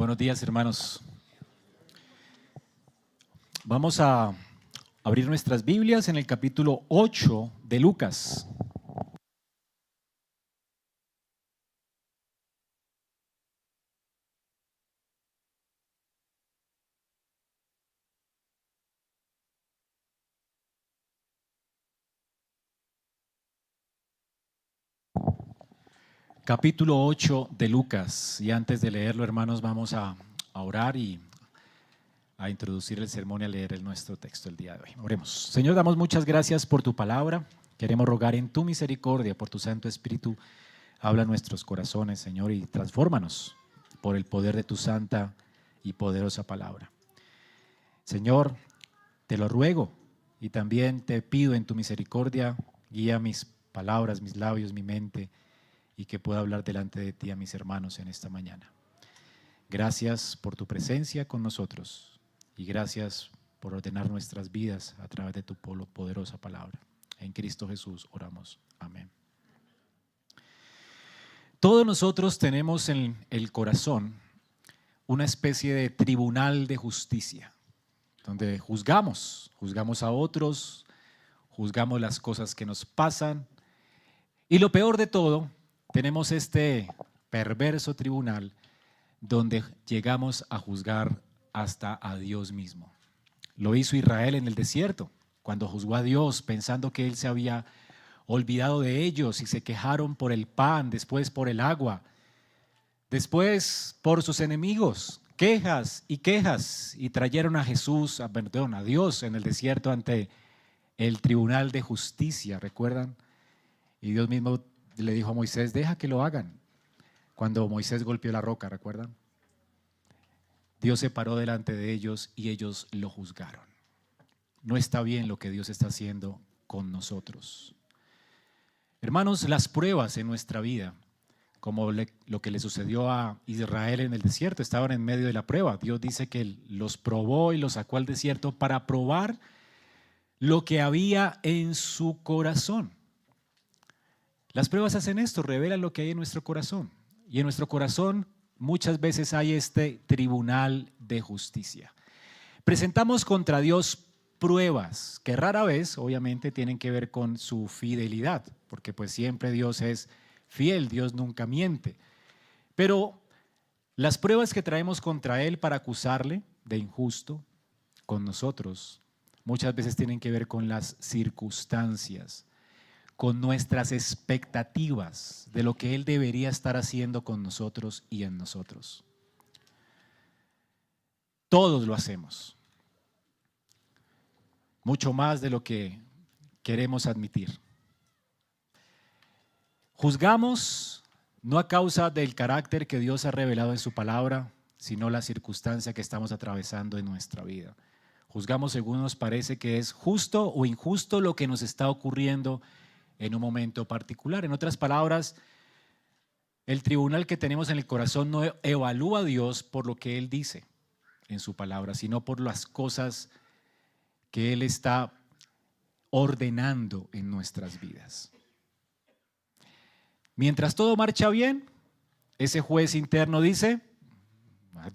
Buenos días, hermanos. Vamos a abrir nuestras Biblias en el capítulo 8 de Lucas. Capítulo 8 de Lucas. Y antes de leerlo, hermanos, vamos a orar y a introducir el sermón y a leer nuestro texto el día de hoy. Oremos. Señor, damos muchas gracias por tu palabra. Queremos rogar en tu misericordia, por tu Santo Espíritu, habla en nuestros corazones, Señor, y transfórmanos por el poder de tu santa y poderosa palabra. Señor, te lo ruego y también te pido en tu misericordia, guía mis palabras, mis labios, mi mente, y que pueda hablar delante de ti a mis hermanos en esta mañana. Gracias por tu presencia con nosotros y gracias por ordenar nuestras vidas a través de tu poderosa palabra. En Cristo Jesús oramos. Amén. Todos nosotros tenemos en el corazón una especie de tribunal de justicia, donde juzgamos a otros, juzgamos las cosas que nos pasan, y lo peor de todo, tenemos este perverso tribunal donde llegamos a juzgar hasta a Dios mismo. Lo hizo Israel en el desierto, cuando juzgó a Dios pensando que Él se había olvidado de ellos y se quejaron por el pan, después por el agua, después por sus enemigos, quejas y trajeron a Jesús, a Dios en el desierto ante el tribunal de justicia, ¿recuerdan? Y Dios mismo le dijo a Moisés, deja que lo hagan. Cuando Moisés golpeó la roca, ¿recuerdan? Dios se paró delante de ellos y ellos lo juzgaron. No está bien lo que Dios está haciendo con nosotros. Hermanos, las pruebas en nuestra vida, como lo que le sucedió a Israel en el desierto, estaban en medio de la prueba. Dios dice que los probó y los sacó al desierto para probar lo que había en su corazón. Las pruebas hacen esto, revelan lo que hay en nuestro corazón. Y en nuestro corazón muchas veces hay este tribunal de justicia. Presentamos contra Dios pruebas que rara vez, obviamente, tienen que ver con su fidelidad, porque pues siempre Dios es fiel, Dios nunca miente. Pero las pruebas que traemos contra Él para acusarle de injusto con nosotros, muchas veces tienen que ver con las circunstancias, con nuestras expectativas de lo que Él debería estar haciendo con nosotros y en nosotros. Todos lo hacemos, mucho más de lo que queremos admitir. Juzgamos no a causa del carácter que Dios ha revelado en su palabra, sino la circunstancia que estamos atravesando en nuestra vida. Juzgamos según nos parece que es justo o injusto lo que nos está ocurriendo en un momento particular. En otras palabras, el tribunal que tenemos en el corazón no evalúa a Dios por lo que Él dice en su palabra, sino por las cosas que Él está ordenando en nuestras vidas. Mientras todo marcha bien, ese juez interno dice,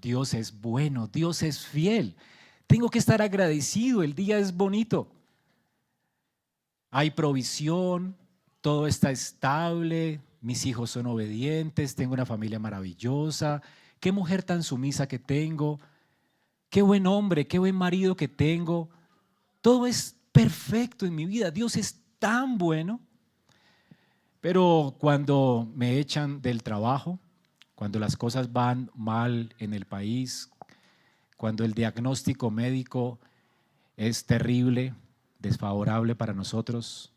Dios es bueno, Dios es fiel, tengo que estar agradecido, el día es bonito. Hay provisión, todo está estable, mis hijos son obedientes, tengo una familia maravillosa, qué mujer tan sumisa que tengo, qué buen hombre, qué buen marido que tengo, todo es perfecto en mi vida, Dios es tan bueno. Pero cuando me echan del trabajo, cuando las cosas van mal en el país, cuando el diagnóstico médico es terrible, desfavorable para nosotros,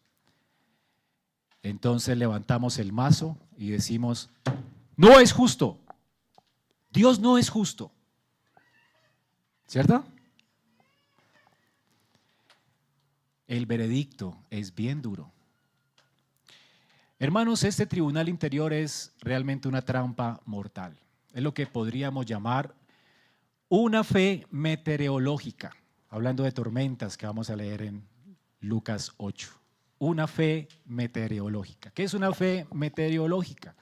entonces levantamos el mazo y decimos, no es justo, Dios no es justo, ¿cierto? El veredicto es bien duro. Hermanos, este tribunal interior es realmente una trampa mortal. Es lo que podríamos llamar una fe meteorológica, hablando de tormentas que vamos a leer en Lucas 8. Una fe meteorológica. ¿Qué es una fe meteorológica?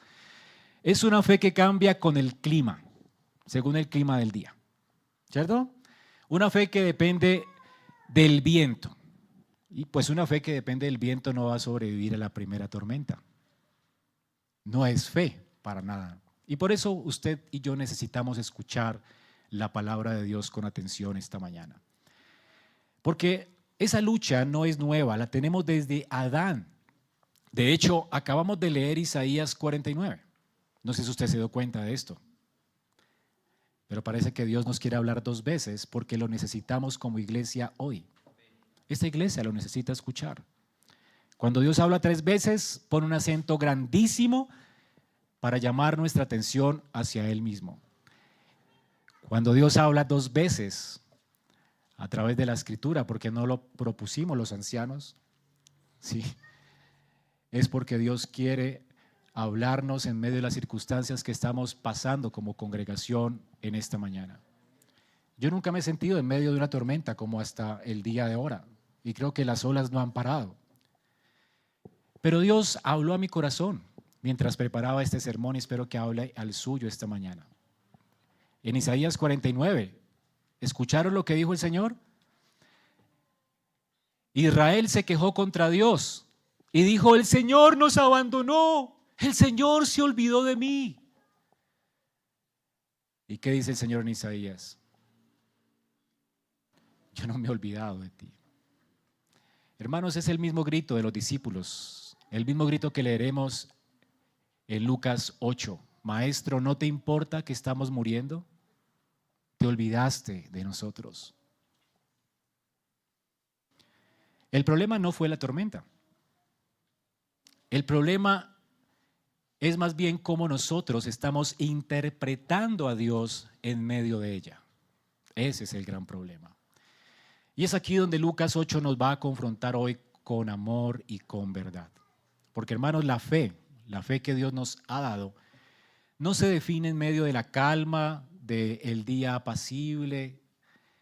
Es una fe que cambia con el clima. según el clima del día, ¿cierto? Una fe que depende del viento. Y pues una fe que depende del viento no va a sobrevivir a la primera tormenta. No es fe para nada. Y por eso usted y yo necesitamos escuchar la palabra de Dios con atención esta mañana. Porque esa lucha no es nueva, la tenemos desde Adán. De hecho, acabamos de leer Isaías 49. No sé si usted se dio cuenta de esto. Pero parece que Dios nos quiere hablar dos veces porque lo necesitamos como iglesia hoy. Esta iglesia lo necesita escuchar. Cuando Dios habla tres veces, pone un acento grandísimo para llamar nuestra atención hacia Él mismo. Cuando Dios habla dos veces a través de la Escritura, porque no lo propusimos los ancianos, sí, es porque Dios quiere hablarnos en medio de las circunstancias que estamos pasando como congregación en esta mañana. Yo nunca me he sentido en medio de una tormenta como hasta el día de ahora, y creo que las olas no han parado. Pero Dios habló a mi corazón mientras preparaba este sermón y espero que hable al suyo esta mañana. En Isaías 49, ¿escucharon lo que dijo el Señor? Israel se quejó contra Dios y dijo: el Señor nos abandonó, el Señor se olvidó de mí. ¿Y qué dice el Señor en Isaías? Yo no me he olvidado de ti. Hermanos, es el mismo grito de los discípulos, el mismo grito que leeremos en Lucas 8. Maestro, ¿no te importa que estamos muriendo? Te olvidaste de nosotros. El problema no fue la tormenta. El problema es más bien cómo nosotros estamos interpretando a Dios en medio de ella. Ese es el gran problema. Y es aquí donde Lucas 8 nos va a confrontar hoy con amor y con verdad. Porque, hermanos, la fe que Dios nos ha dado no se define en medio de la calma del día apacible,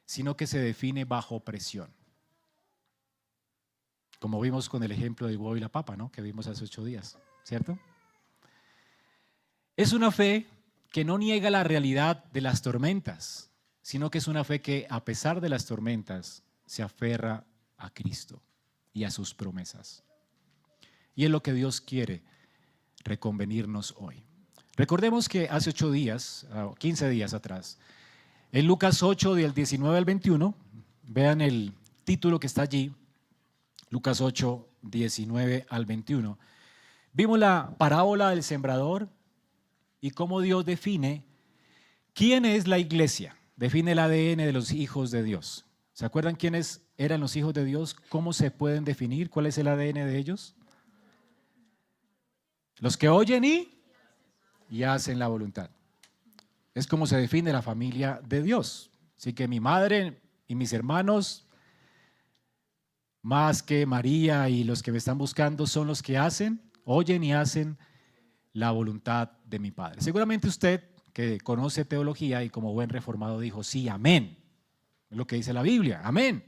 sino que se define bajo presión. Como vimos con el ejemplo del huevo y la papa, ¿no? Que vimos hace 8 días, ¿cierto? Es una fe que no niega la realidad de las tormentas, sino que es una fe que, a pesar de las tormentas, se aferra a Cristo y a sus promesas. Y es lo que Dios quiere reconvenirnos hoy. Recordemos que hace 8 días, 15 días atrás, en Lucas 8, del 19 al 21, vean el título que está allí, Lucas 8, 19 al 21, vimos la parábola del sembrador y cómo Dios define quién es la iglesia, define el ADN de los hijos de Dios. ¿Se acuerdan quiénes eran los hijos de Dios? ¿Cómo se pueden definir? ¿Cuál es el ADN de ellos? Los que oyen y hacen la voluntad. Es como se define la familia de Dios. Así que mi madre y mis hermanos, más que María y los que me están buscando, son los que oyen y hacen la voluntad de mi Padre. Seguramente usted, que conoce teología y como buen reformado, dijo: sí, amén. Es lo que dice la Biblia, amén.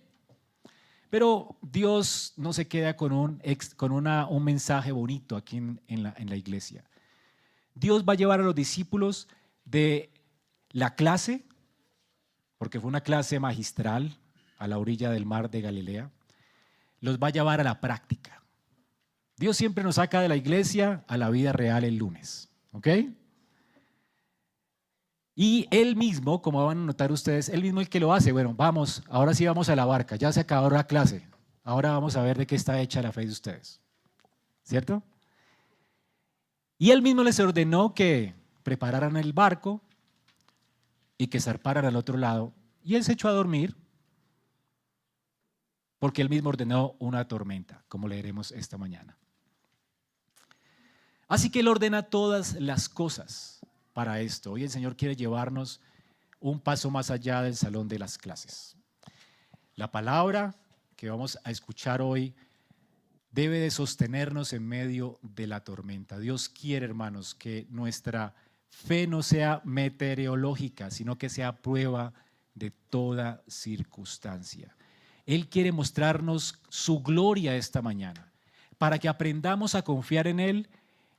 Pero Dios no se queda con un mensaje bonito aquí en la iglesia. Dios va a llevar a los discípulos de la clase, porque fue una clase magistral a la orilla del mar de Galilea, los va a llevar a la práctica. Dios siempre nos saca de la iglesia a la vida real el lunes, ¿ok? Y Él mismo, como van a notar ustedes, Él mismo el que lo hace. Bueno, vamos, ahora sí vamos a la barca, ya se acabó la clase, ahora vamos a ver de qué está hecha la fe de ustedes, ¿cierto? Y Él mismo les ordenó que prepararan el barco y que zarparan al otro lado, y Él se echó a dormir porque Él mismo ordenó una tormenta, como leeremos esta mañana. Así que Él ordena todas las cosas para esto. Hoy el Señor quiere llevarnos un paso más allá del salón de las clases. La palabra que vamos a escuchar hoy debe de sostenernos en medio de la tormenta. Dios quiere, hermanos, que nuestra fe no sea meteorológica, sino que sea prueba de toda circunstancia. Él quiere mostrarnos su gloria esta mañana, para que aprendamos a confiar en Él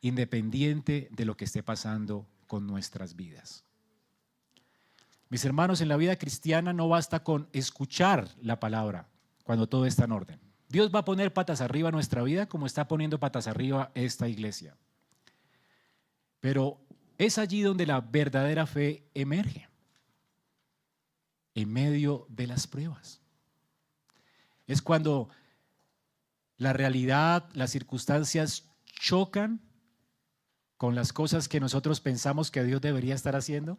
independiente de lo que esté pasando con nuestras vidas. Mis hermanos, en la vida cristiana no basta con escuchar la palabra cuando todo está en orden. Dios va a poner patas arriba nuestra vida como está poniendo patas arriba esta iglesia. Pero es allí donde la verdadera fe emerge, en medio de las pruebas. Es cuando la realidad, las circunstancias chocan con las cosas que nosotros pensamos que Dios debería estar haciendo.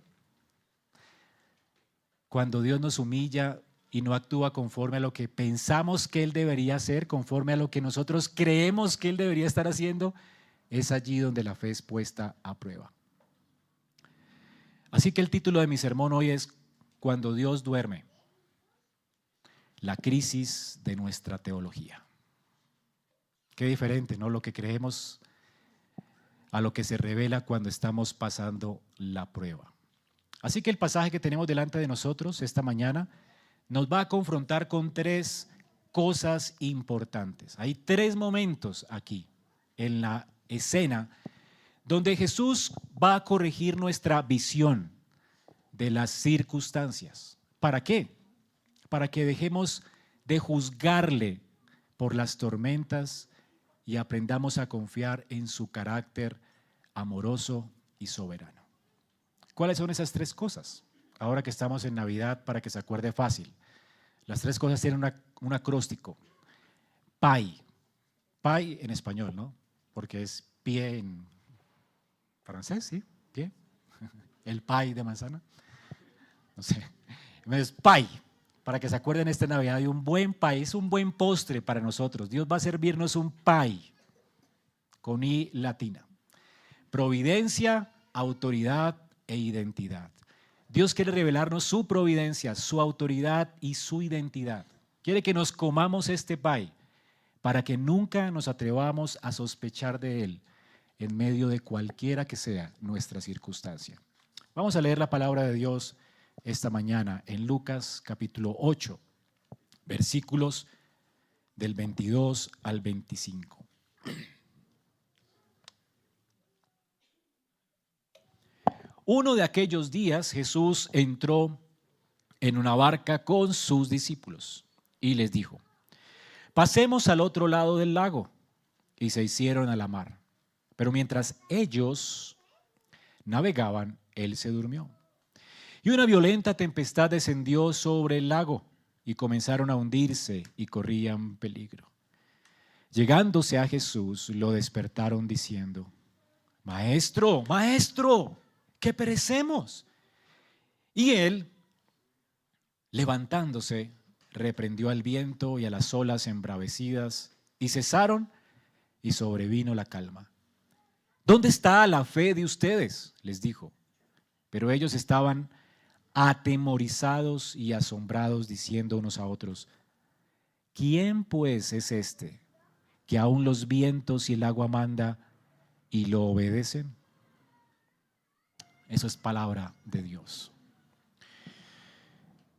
Cuando Dios nos humilla y no actúa conforme a lo que pensamos que Él debería hacer, conforme a lo que nosotros creemos que Él debería estar haciendo, es allí donde la fe es puesta a prueba. Así que el título de mi sermón hoy es Cuando Dios duerme, la crisis de nuestra teología. Qué diferente, ¿no? Lo que creemos a lo que se revela cuando estamos pasando la prueba. Así que el pasaje que tenemos delante de nosotros esta mañana nos va a confrontar con tres cosas importantes. Hay tres momentos aquí en la escena donde Jesús va a corregir nuestra visión de las circunstancias. ¿Para qué? Para que dejemos de juzgarle por las tormentas y aprendamos a confiar en su carácter amoroso y soberano. ¿Cuáles son esas tres cosas? Ahora que estamos en Navidad, para que se acuerde fácil. Las tres cosas tienen un acróstico. PAI. PAI en español, ¿no? Porque es pie en francés, ¿sí? Pie. El pie de manzana. No sé. Es PAI. Para que se acuerden esta Navidad de un buen pie. Es un buen postre para nosotros. Dios va a servirnos un pie con I latina. Providencia, autoridad e identidad. Dios quiere revelarnos su providencia, su autoridad y su identidad. Quiere que nos comamos este pie para que nunca nos atrevamos a sospechar de Él en medio de cualquiera que sea nuestra circunstancia. Vamos a leer la palabra de Dios esta mañana en Lucas capítulo 8, versículos del 22 al 25. Uno de aquellos días Jesús entró en una barca con sus discípulos y les dijo: pasemos al otro lado del lago. Y se hicieron a la mar. Pero mientras ellos navegaban, él se durmió. Y una violenta tempestad descendió sobre el lago y comenzaron a hundirse y corrían peligro. Llegándose a Jesús, lo despertaron diciendo: Maestro, Maestro, que perecemos. Y él, levantándose, reprendió al viento y a las olas embravecidas, y cesaron, y sobrevino la calma. ¿Dónde está la fe de ustedes?, les dijo. Pero ellos estaban atemorizados y asombrados, diciendo unos a otros: ¿quién pues es este, que aún los vientos y el agua manda y lo obedecen? Eso es palabra de Dios.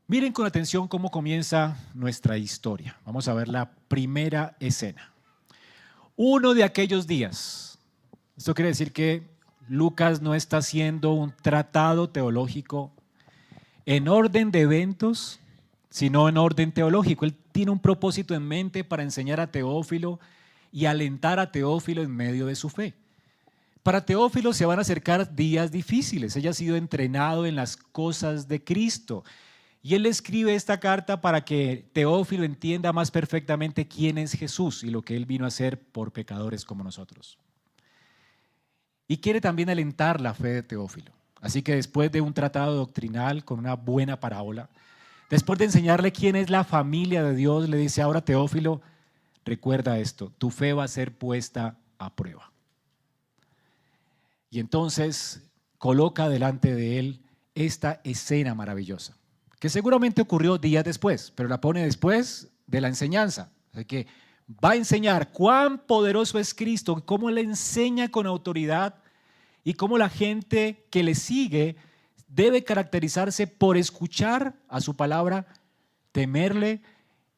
Miren con atención cómo comienza nuestra historia. Vamos a ver la primera escena. Uno de aquellos días. Esto quiere decir que Lucas no está haciendo un tratado teológico en orden de eventos, sino en orden teológico. Él tiene un propósito en mente para enseñar a Teófilo y alentar a Teófilo en medio de su fe. Para Teófilo se van a acercar días difíciles. Ella ha sido entrenado en las cosas de Cristo. Y él escribe esta carta para que Teófilo entienda más perfectamente quién es Jesús y lo que él vino a hacer por pecadores como nosotros. Y quiere también alentar la fe de Teófilo. Así que después de un tratado doctrinal con una buena parábola, después de enseñarle quién es la familia de Dios, le dice: ahora Teófilo, recuerda esto, tu fe va a ser puesta a prueba. Y entonces coloca delante de él esta escena maravillosa, que seguramente ocurrió días después, pero la pone después de la enseñanza. Así que va a enseñar cuán poderoso es Cristo, cómo le enseña con autoridad y cómo la gente que le sigue debe caracterizarse por escuchar a su palabra, temerle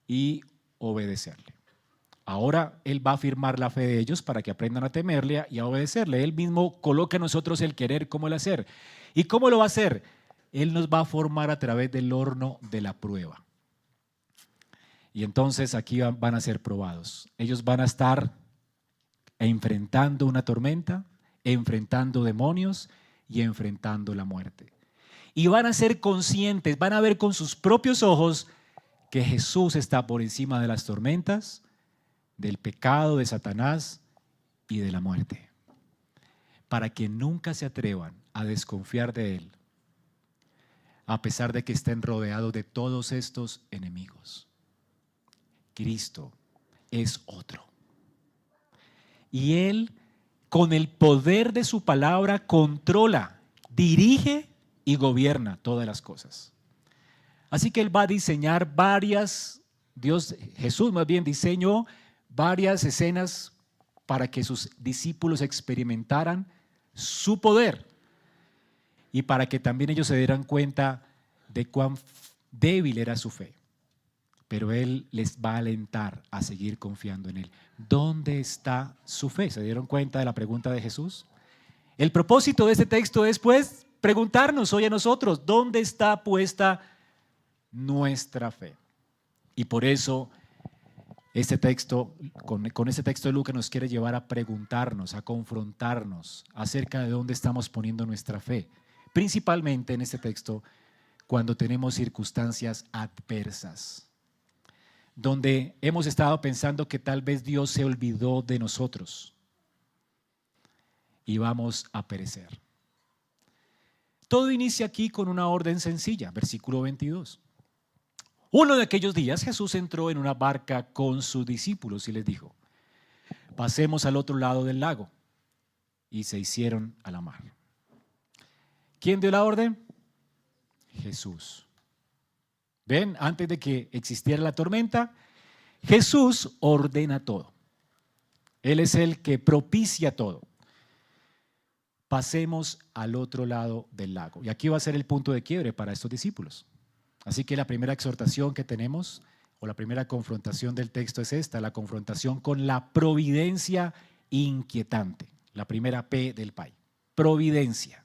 y obedecerle. Ahora él va a afirmar la fe de ellos para que aprendan a temerle y a obedecerle. Él mismo coloca en nosotros el querer como el hacer. ¿Y cómo lo va a hacer? Él nos va a formar a través del horno de la prueba. Y entonces aquí van a ser probados. Ellos van a estar enfrentando una tormenta, enfrentando demonios y enfrentando la muerte. Y van a ser conscientes, van a ver con sus propios ojos que Jesús está por encima de las tormentas, del pecado, de Satanás y de la muerte. Para que nunca se atrevan a desconfiar de Él, a pesar de que estén rodeados de todos estos enemigos. Cristo es otro. Y Él, con el poder de su palabra, controla, dirige y gobierna todas las cosas. Así que Él va a diseñar Jesús más bien diseñó varias escenas para que sus discípulos experimentaran su poder y para que también ellos se dieran cuenta de cuán débil era su fe. Pero Él les va a alentar a seguir confiando en Él. ¿Dónde está su fe? ¿Se dieron cuenta de la pregunta de Jesús? El propósito de este texto es, pues, preguntarnos hoy a nosotros, ¿dónde está puesta nuestra fe? Y por eso este texto, con este texto de Lucas nos quiere llevar a preguntarnos, a confrontarnos acerca de dónde estamos poniendo nuestra fe. Principalmente en este texto, cuando tenemos circunstancias adversas, donde hemos estado pensando que tal vez Dios se olvidó de nosotros y vamos a perecer. Todo inicia aquí con una orden sencilla, versículo 22. Uno de aquellos días Jesús entró en una barca con sus discípulos y les dijo: pasemos al otro lado del lago. Y se hicieron a la mar. ¿Quién dio la orden? Jesús. ¿Ven? Antes de que existiera la tormenta, Jesús ordena todo. Él es el que propicia todo. Pasemos al otro lado del lago. Y aquí va a ser el punto de quiebre para estos discípulos. Así que la primera exhortación que tenemos, o la primera confrontación del texto es esta, la confrontación con la providencia inquietante. La primera P del PAI. Providencia.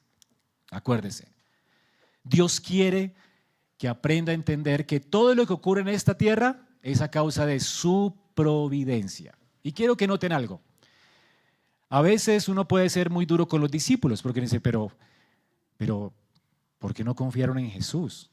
Acuérdese. Dios quiere que aprenda a entender que todo lo que ocurre en esta tierra es a causa de su providencia. Y quiero que noten algo. A veces uno puede ser muy duro con los discípulos porque dice, pero, ¿por qué no confiaron en Jesús?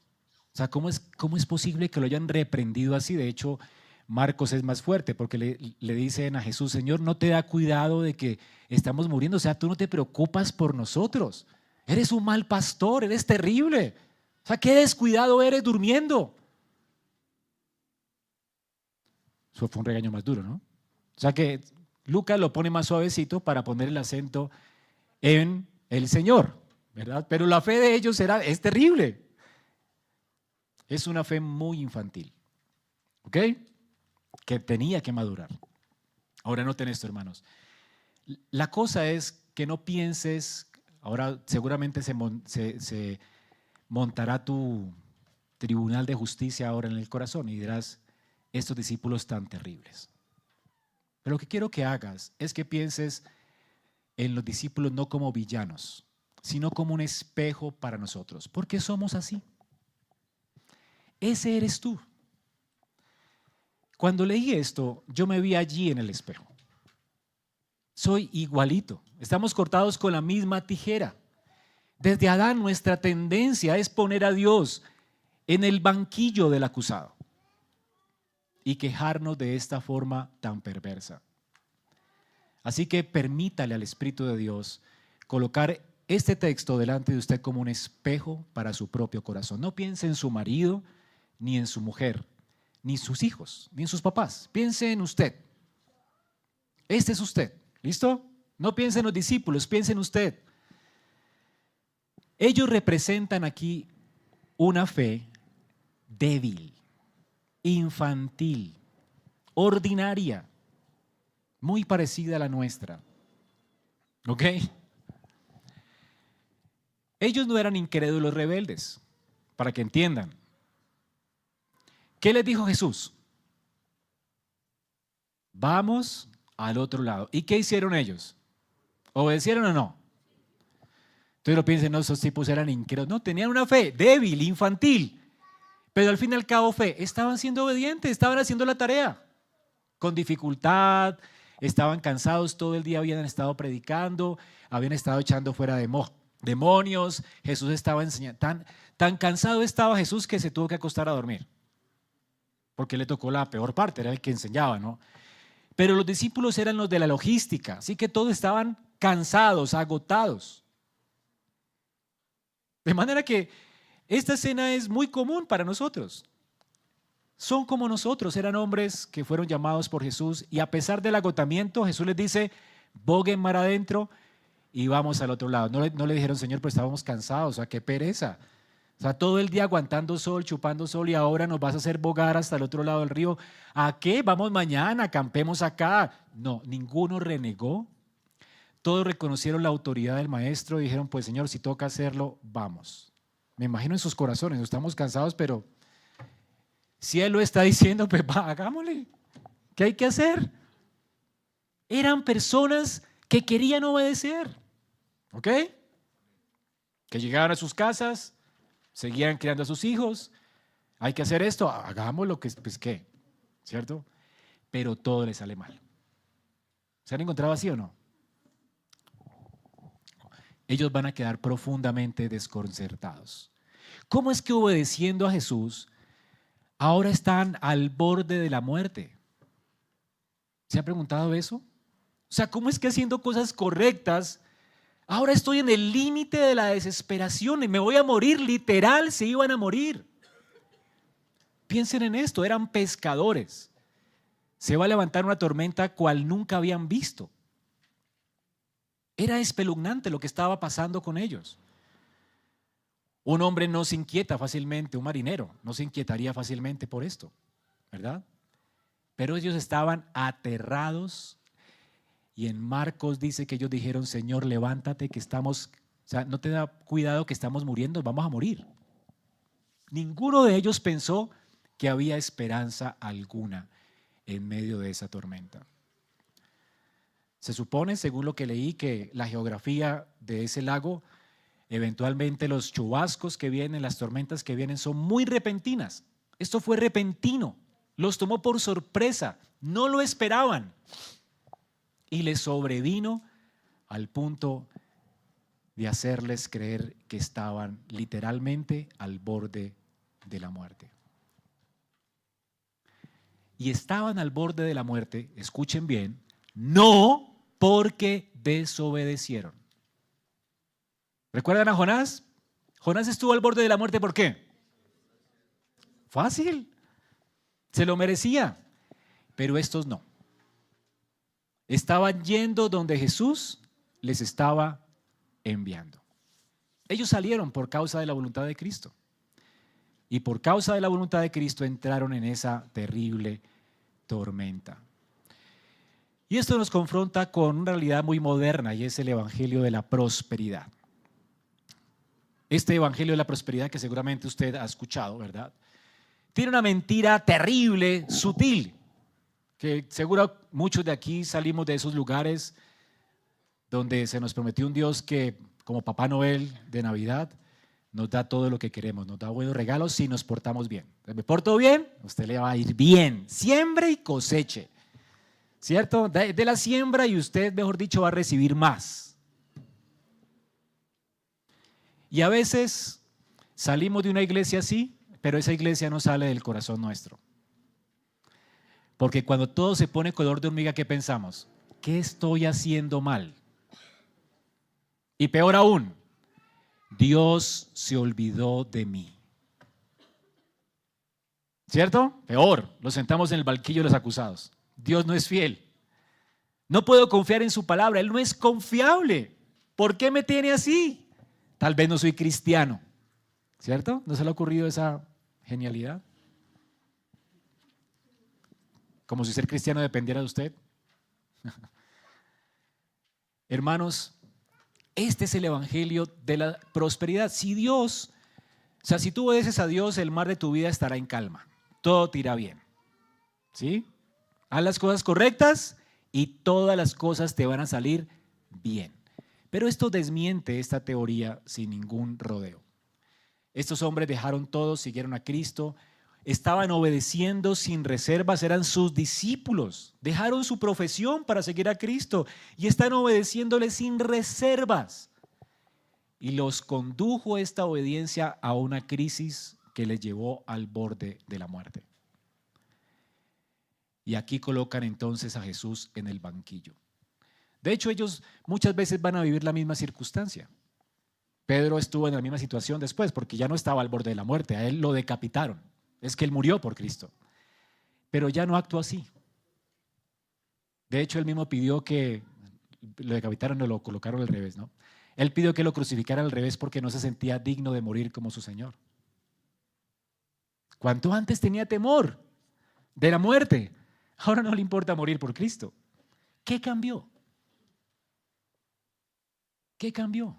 O sea, ¿cómo es posible que lo hayan reprendido así? De hecho, Marcos es más fuerte porque le dicen a Jesús, Señor, ¿no te da cuidado de que estamos muriendo? O sea, tú no te preocupas por nosotros. Eres un mal pastor, eres terrible. O sea, qué descuidado eres durmiendo. Eso fue un regaño más duro, ¿no? O sea que Lucas lo pone más suavecito para poner el acento en el Señor, ¿verdad? Pero la fe de ellos es terrible. Es una fe muy infantil, ¿ok? Que tenía que madurar. Ahora noten esto, hermanos. La cosa es que no pienses, ahora seguramente se montará tu tribunal de justicia ahora en el corazón y dirás, estos discípulos tan terribles. Pero lo que quiero que hagas es que pienses en los discípulos no como villanos, sino como un espejo para nosotros. ¿Por qué somos así? Ese eres tú. Cuando leí esto, yo me vi allí en el espejo. Soy igualito. Estamos cortados con la misma tijera. Desde Adán nuestra tendencia es poner a Dios en el banquillo del acusado y quejarnos de esta forma tan perversa. Así que permítale al Espíritu de Dios colocar este texto delante de usted como un espejo para su propio corazón. No piense en su marido, ni en su mujer, ni en sus hijos, ni en sus papás. Piense en usted. Este es usted. ¿Listo? No piense en los discípulos, piense en usted. Ellos representan aquí una fe débil, infantil, ordinaria, muy parecida a la nuestra. ¿Ok? Ellos no eran incrédulos rebeldes, para que entiendan. ¿Qué les dijo Jesús? Vamos al otro lado. ¿Y qué hicieron ellos? ¿Obedecieron o no? Ustedes lo piensan, no, esos tipos eran incrédulos. No, tenían una fe débil, infantil. Pero al fin y al cabo fe. Estaban siendo obedientes, estaban haciendo la tarea. Con dificultad, estaban cansados, todo el día habían estado predicando, habían estado echando fuera demonios. Jesús estaba enseñando. Tan cansado estaba Jesús que se tuvo que acostar a dormir. Porque le tocó la peor parte, era el que enseñaba, ¿no? Pero los discípulos eran los de la logística, así que todos estaban cansados, agotados. De manera que esta escena es muy común para nosotros. Son como nosotros, eran hombres que fueron llamados por Jesús y a pesar del agotamiento, Jesús les dice, boguen mar adentro y vamos al otro lado. No le dijeron, Señor, pues estábamos cansados, o sea, qué pereza. O sea, todo el día aguantando sol, chupando sol y ahora nos vas a hacer bogar hasta el otro lado del río. ¿A qué? Vamos mañana, acampemos acá. No, ninguno renegó. Todos reconocieron la autoridad del maestro y dijeron, pues Señor, si toca hacerlo, vamos. Me imagino en sus corazones, estamos cansados, pero si Él lo está diciendo, pues va, hagámosle. ¿Qué hay que hacer? Eran personas que querían obedecer, ¿ok? Que llegaban a sus casas, seguían criando a sus hijos. Hay que hacer esto, hagamos lo que, pues qué, ¿cierto? Pero todo les sale mal. ¿Se han encontrado así o no? Ellos van a quedar profundamente desconcertados. ¿Cómo es que obedeciendo a Jesús ahora están al borde de la muerte? ¿Se ha preguntado eso? O sea, ¿cómo es que haciendo cosas correctas ahora estoy en el límite de la desesperación y me voy a morir? Literal, se iban a morir. Piensen en esto, eran pescadores. Se va a levantar una tormenta cual nunca habían visto. Era espeluznante lo que estaba pasando con ellos. Un hombre no se inquieta fácilmente, un marinero no se inquietaría fácilmente por esto, ¿verdad? Pero ellos estaban aterrados y en Marcos dice que ellos dijeron, Señor, levántate que estamos, o sea, no te da cuidado que estamos muriendo, vamos a morir. Ninguno de ellos pensó que había esperanza alguna en medio de esa tormenta. Se supone, según lo que leí, que la geografía de ese lago, eventualmente los chubascos que vienen, las tormentas que vienen son muy repentinas. Esto fue repentino, los tomó por sorpresa, no lo esperaban y les sobrevino al punto de hacerles creer que estaban literalmente al borde de la muerte. Y estaban al borde de la muerte, escuchen bien, no porque desobedecieron. ¿Recuerdan a Jonás? Jonás estuvo al borde de la muerte, ¿por qué? Fácil, se lo merecía, pero estos no. Estaban yendo donde Jesús les estaba enviando. Ellos salieron por causa de la voluntad de Cristo. Y por causa de la voluntad de Cristo entraron en esa terrible tormenta. Y esto nos confronta con una realidad muy moderna y es el evangelio de la prosperidad. Este evangelio de la prosperidad que seguramente usted ha escuchado, ¿verdad? Tiene una mentira terrible, sutil, que seguro muchos de aquí salimos de esos lugares donde se nos prometió un Dios que, como Papá Noel de Navidad, nos da todo lo que queremos, nos da buenos regalos si nos portamos bien. ¿Me porto bien? A usted le va a ir bien. Siembre y coseche. ¿Cierto? De la siembra y usted, mejor dicho, va a recibir más. Y a veces salimos de una iglesia así, pero esa iglesia no sale del corazón nuestro. Porque cuando todo se pone color de hormiga, ¿qué pensamos? ¿Qué estoy haciendo mal? Y peor aún, Dios se olvidó de mí. ¿Cierto? Peor, lo sentamos en el banquillo de los acusados. Dios no es fiel. No puedo confiar en su palabra. Él no es confiable. ¿Por qué me tiene así? Tal vez no soy cristiano. ¿Cierto? ¿No se le ha ocurrido esa genialidad? Como si ser cristiano dependiera de usted. Hermanos, este es el evangelio de la prosperidad. Si Dios, o sea, si tú obedeces a Dios, el mar de tu vida estará en calma. Todo te irá bien. ¿Sí? Haz las cosas correctas y todas las cosas te van a salir bien. Pero esto desmiente esta teoría sin ningún rodeo. Estos hombres dejaron todo, siguieron a Cristo, estaban obedeciendo sin reservas, eran sus discípulos, dejaron su profesión para seguir a Cristo y están obedeciéndole sin reservas. Y los condujo esta obediencia a una crisis que les llevó al borde de la muerte. Y aquí colocan entonces a Jesús en el banquillo. De hecho, ellos muchas veces van a vivir la misma circunstancia. Pedro estuvo en la misma situación después, porque ya no estaba al borde de la muerte, a él lo decapitaron. Es que él murió por Cristo, pero ya no actuó así. De hecho, él mismo pidió que lo decapitaron o lo colocaron al revés, ¿no? Él pidió que lo crucificaran al revés porque no se sentía digno de morir como su Señor. Cuanto antes tenía temor de la muerte, ahora no le importa morir por Cristo. ¿Qué cambió? ¿Qué cambió?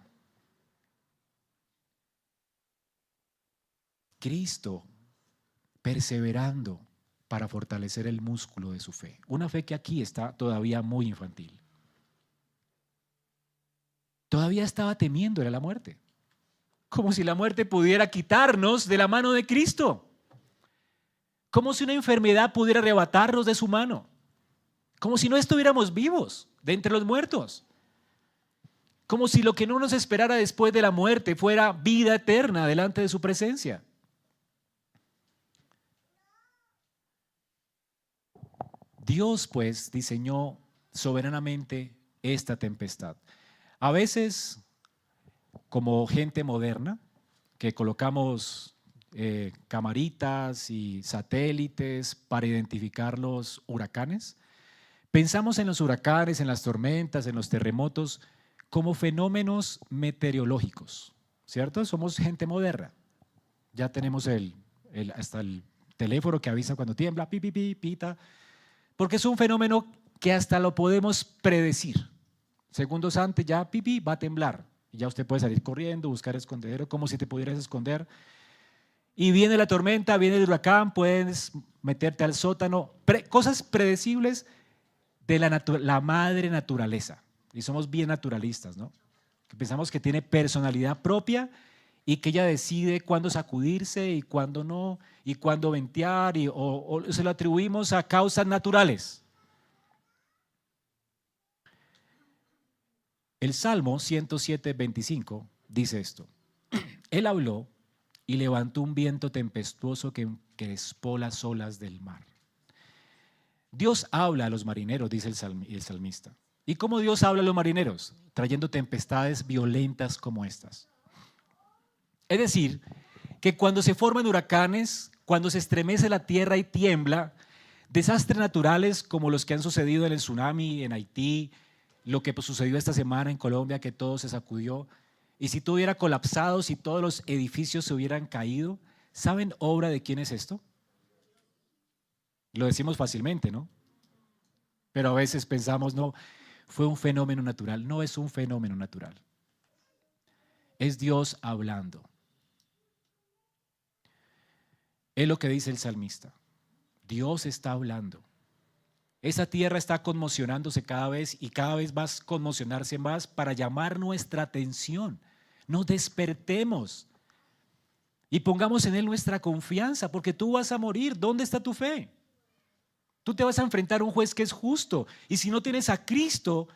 Cristo perseverando para fortalecer el músculo de su fe. Una fe que aquí está todavía muy infantil. Todavía estaba temiéndole a la muerte. Como si la muerte pudiera quitarnos de la mano de Cristo. Como si una enfermedad pudiera arrebatarnos de su mano. Como si no estuviéramos vivos de entre los muertos. Como si lo que no nos esperara después de la muerte fuera vida eterna delante de su presencia. Dios, pues, diseñó soberanamente esta tempestad. A veces, como gente moderna, que colocamos camaritas y satélites para identificar los huracanes, pensamos en los huracanes, en las tormentas, en los terremotos, como fenómenos meteorológicos, ¿cierto? Somos gente moderna. Ya tenemos hasta el teléfono que avisa cuando tiembla, pi, pi, pi, pita. Porque es un fenómeno que hasta lo podemos predecir. Segundos antes ya pipí va a temblar. Y ya usted puede salir corriendo, buscar escondedero, como si te pudieras esconder. Y viene la tormenta, viene el huracán, puedes meterte al sótano. Cosas predecibles de la madre naturaleza. Y somos bien naturalistas, ¿no? Pensamos que tiene personalidad propia y que ella decide cuándo sacudirse y cuándo no, y cuándo ventear, o se lo atribuimos a causas naturales. El Salmo 107:25 dice esto: Él habló y levantó un viento tempestuoso que encrespó las olas del mar. Dios habla a los marineros, dice el salmista. ¿Y cómo Dios habla a los marineros? Trayendo tempestades violentas como estas. Es decir, que cuando se forman huracanes, cuando se estremece la tierra y tiembla, desastres naturales como los que han sucedido en el tsunami en Haití, lo que sucedió esta semana en Colombia, que todo se sacudió, y si todo hubiera colapsado, si todos los edificios se hubieran caído, ¿saben obra de quién es esto? Lo decimos fácilmente, ¿no? Pero a veces pensamos, no, fue un fenómeno natural. No es un fenómeno natural. Es Dios hablando. Es lo que dice el salmista. Dios está hablando. Esa tierra está conmocionándose cada vez y cada vez va a conmocionarse más para llamar nuestra atención. Nos despertemos y pongamos en Él nuestra confianza, porque tú vas a morir. ¿Dónde está tu fe? Tú te vas a enfrentar a un juez que es justo, y si no tienes a Cristo,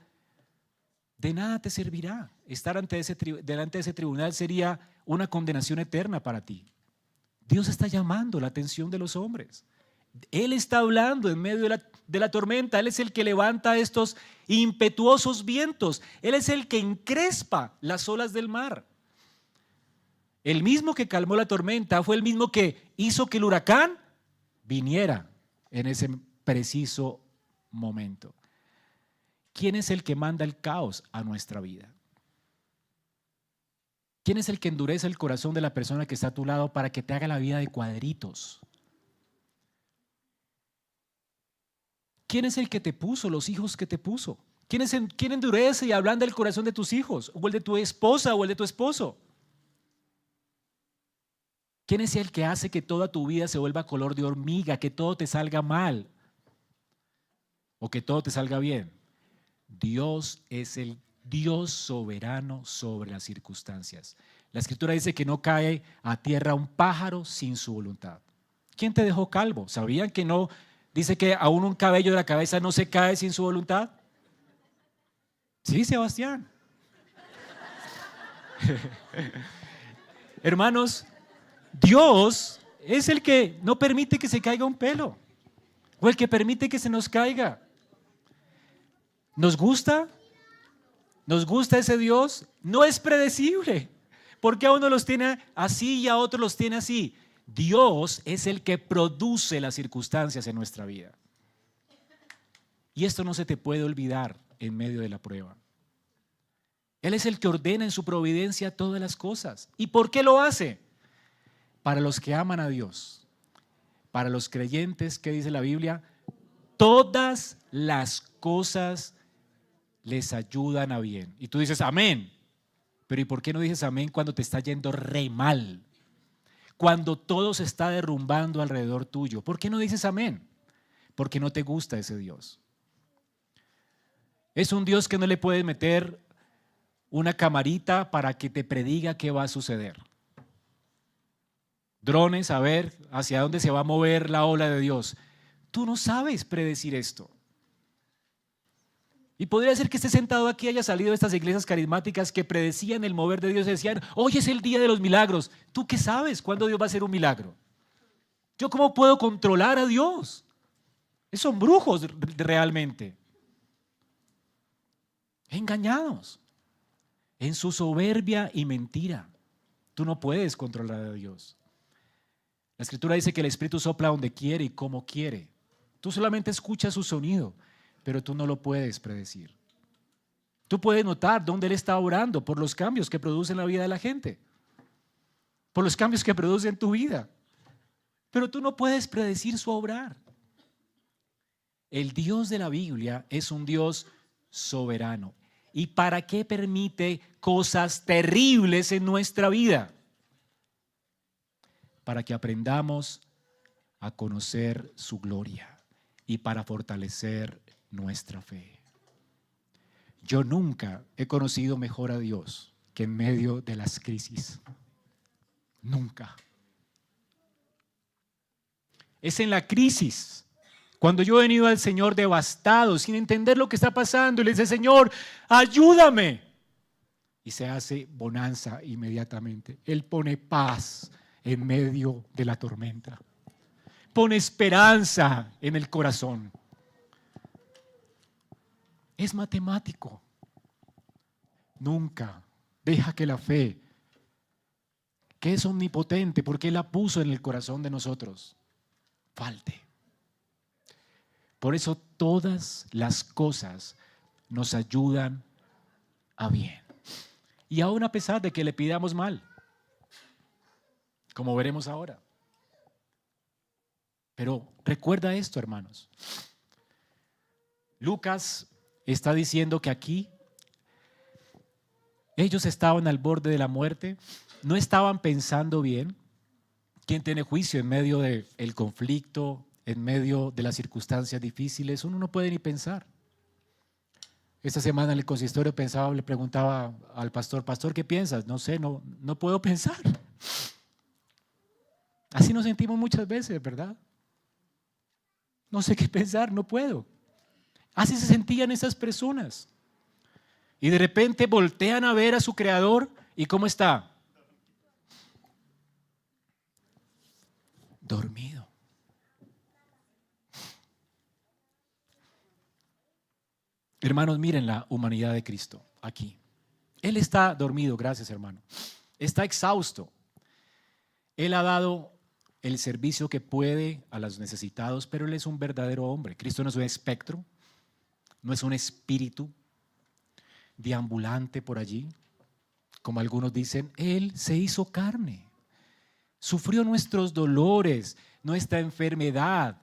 de nada te servirá. Estar delante de ese tribunal sería una condenación eterna para ti. Dios está llamando la atención de los hombres. Él está hablando en medio de la tormenta. Él es el que levanta estos impetuosos vientos. Él es el que encrespa las olas del mar. El mismo que calmó la tormenta fue el mismo que hizo que el huracán viniera en ese preciso momento. ¿Quién es el que manda el caos a nuestra vida? ¿Quién es el que endurece el corazón de la persona que está a tu lado para que te haga la vida de cuadritos? ¿Quién es el que te puso, los hijos que te puso? ¿Quién endurece y ablanda el corazón de tus hijos? ¿O el de tu esposa o el de tu esposo? ¿Quién es el que hace que toda tu vida se vuelva color de hormiga, que todo te salga mal o que todo te salga bien? Dios es el Dios soberano sobre las circunstancias. La Escritura dice que no cae a tierra un pájaro sin su voluntad. ¿Quién te dejó calvo? ¿Sabían que no? Dice que aún un cabello de la cabeza no se cae sin su voluntad. Sí, Sebastián. Hermanos, Dios es el que no permite que se caiga un pelo, o el que permite que se nos caiga. ¿Nos gusta? ¿Nos gusta ese Dios? No es predecible. ¿Por qué a uno los tiene así y a otros los tiene así? Dios es el que produce las circunstancias en nuestra vida. Y esto no se te puede olvidar en medio de la prueba. Él es el que ordena en su providencia todas las cosas. ¿Y por qué lo hace? Para los que aman a Dios, para los creyentes, ¿qué dice la Biblia? Todas las cosas les ayudan a bien. Y tú dices, amén. Pero ¿y por qué no dices amén cuando te está yendo re mal? Cuando todo se está derrumbando alrededor tuyo. ¿Por qué no dices amén? Porque no te gusta ese Dios. Es un Dios que no le puedes meter una camarita para que te prediga qué va a suceder. Drones a ver hacia dónde se va a mover la ola de Dios. Tú no sabes predecir esto. Y podría ser que esté sentado aquí, haya salido de estas iglesias carismáticas que predecían el mover de Dios y decían, hoy es el día de los milagros. ¿Tú qué sabes cuándo Dios va a hacer un milagro? ¿Yo cómo puedo controlar a Dios? Son brujos realmente. Engañados en su soberbia y mentira. Tú no puedes controlar a Dios. La Escritura dice que el Espíritu sopla donde quiere y como quiere. Tú solamente escuchas su sonido, pero tú no lo puedes predecir. Tú puedes notar dónde Él está obrando por los cambios que produce en la vida de la gente, por los cambios que produce en tu vida, pero tú no puedes predecir su obrar. El Dios de la Biblia es un Dios soberano. ¿Y para qué permite cosas terribles en nuestra vida? Para que aprendamos a conocer su gloria y para fortalecer nuestra fe. Yo nunca he conocido mejor a Dios que en medio de las crisis. Nunca. Es en la crisis, cuando yo he venido al Señor devastado, sin entender lo que está pasando, y le dice, Señor, ayúdame. Y se hace bonanza inmediatamente. Él pone paz en medio de la tormenta. Pone esperanza en el corazón. Es matemático. Nunca deja que la fe, que es omnipotente, porque Él la puso en el corazón de nosotros, falte. Por eso todas las cosas nos ayudan a bien. Y aún a pesar de que le pidamos mal, como veremos ahora. Pero recuerda esto, hermanos. Lucas está diciendo que aquí ellos estaban al borde de la muerte, no estaban pensando bien. ¿Quién tiene juicio en medio del conflicto, en medio de las circunstancias difíciles? Uno no puede ni pensar. Esta semana en el consistorio le preguntaba al pastor, pastor, ¿qué piensas? No sé, no puedo pensar. Así nos sentimos muchas veces, ¿verdad? No sé qué pensar, no puedo. Así se sentían esas personas. Y de repente voltean a ver a su creador y ¿cómo está? Dormido. Hermanos, miren la humanidad de Cristo aquí. Él está dormido, gracias hermano. Está exhausto. Él ha dado el servicio que puede a los necesitados, pero Él es un verdadero hombre. Cristo no es un espectro, no es un espíritu deambulante por allí. Como algunos dicen, Él se hizo carne. Sufrió nuestros dolores, nuestra enfermedad.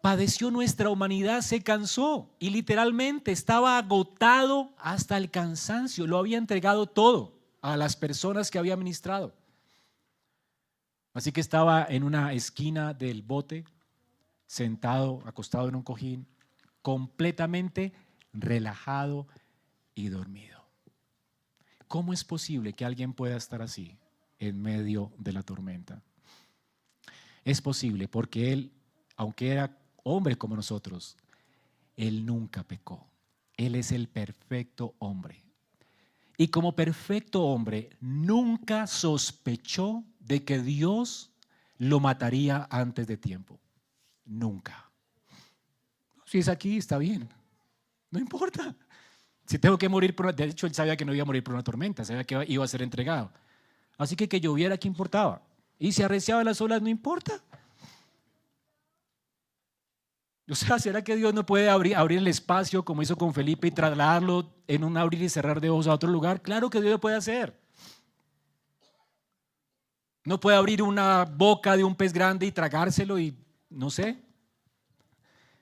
Padeció nuestra humanidad, se cansó y literalmente estaba agotado hasta el cansancio. Lo había entregado todo a las personas que había ministrado. Así que estaba en una esquina del bote, sentado, acostado en un cojín, completamente relajado, y dormido. ¿Cómo es posible que alguien pueda estar así en medio de la tormenta? Es posible porque Él, aunque era hombre como nosotros, Él nunca pecó. Él es el perfecto hombre. Y como perfecto hombre, nunca sospechó de que Dios lo mataría antes de tiempo. Nunca. Si es aquí, está bien. No importa. Si tengo que morir por una... De hecho, él sabía que no iba a morir por una tormenta, sabía que iba a ser entregado. Así que lloviera, ¿qué importaba? Y si arreciaba las olas, no importa. O sea, ¿será que Dios no puede abrir el espacio como hizo con Felipe y trasladarlo en un abrir y cerrar de ojos a otro lugar? Claro que Dios lo puede hacer. No puede abrir una boca de un pez grande y tragárselo y no sé.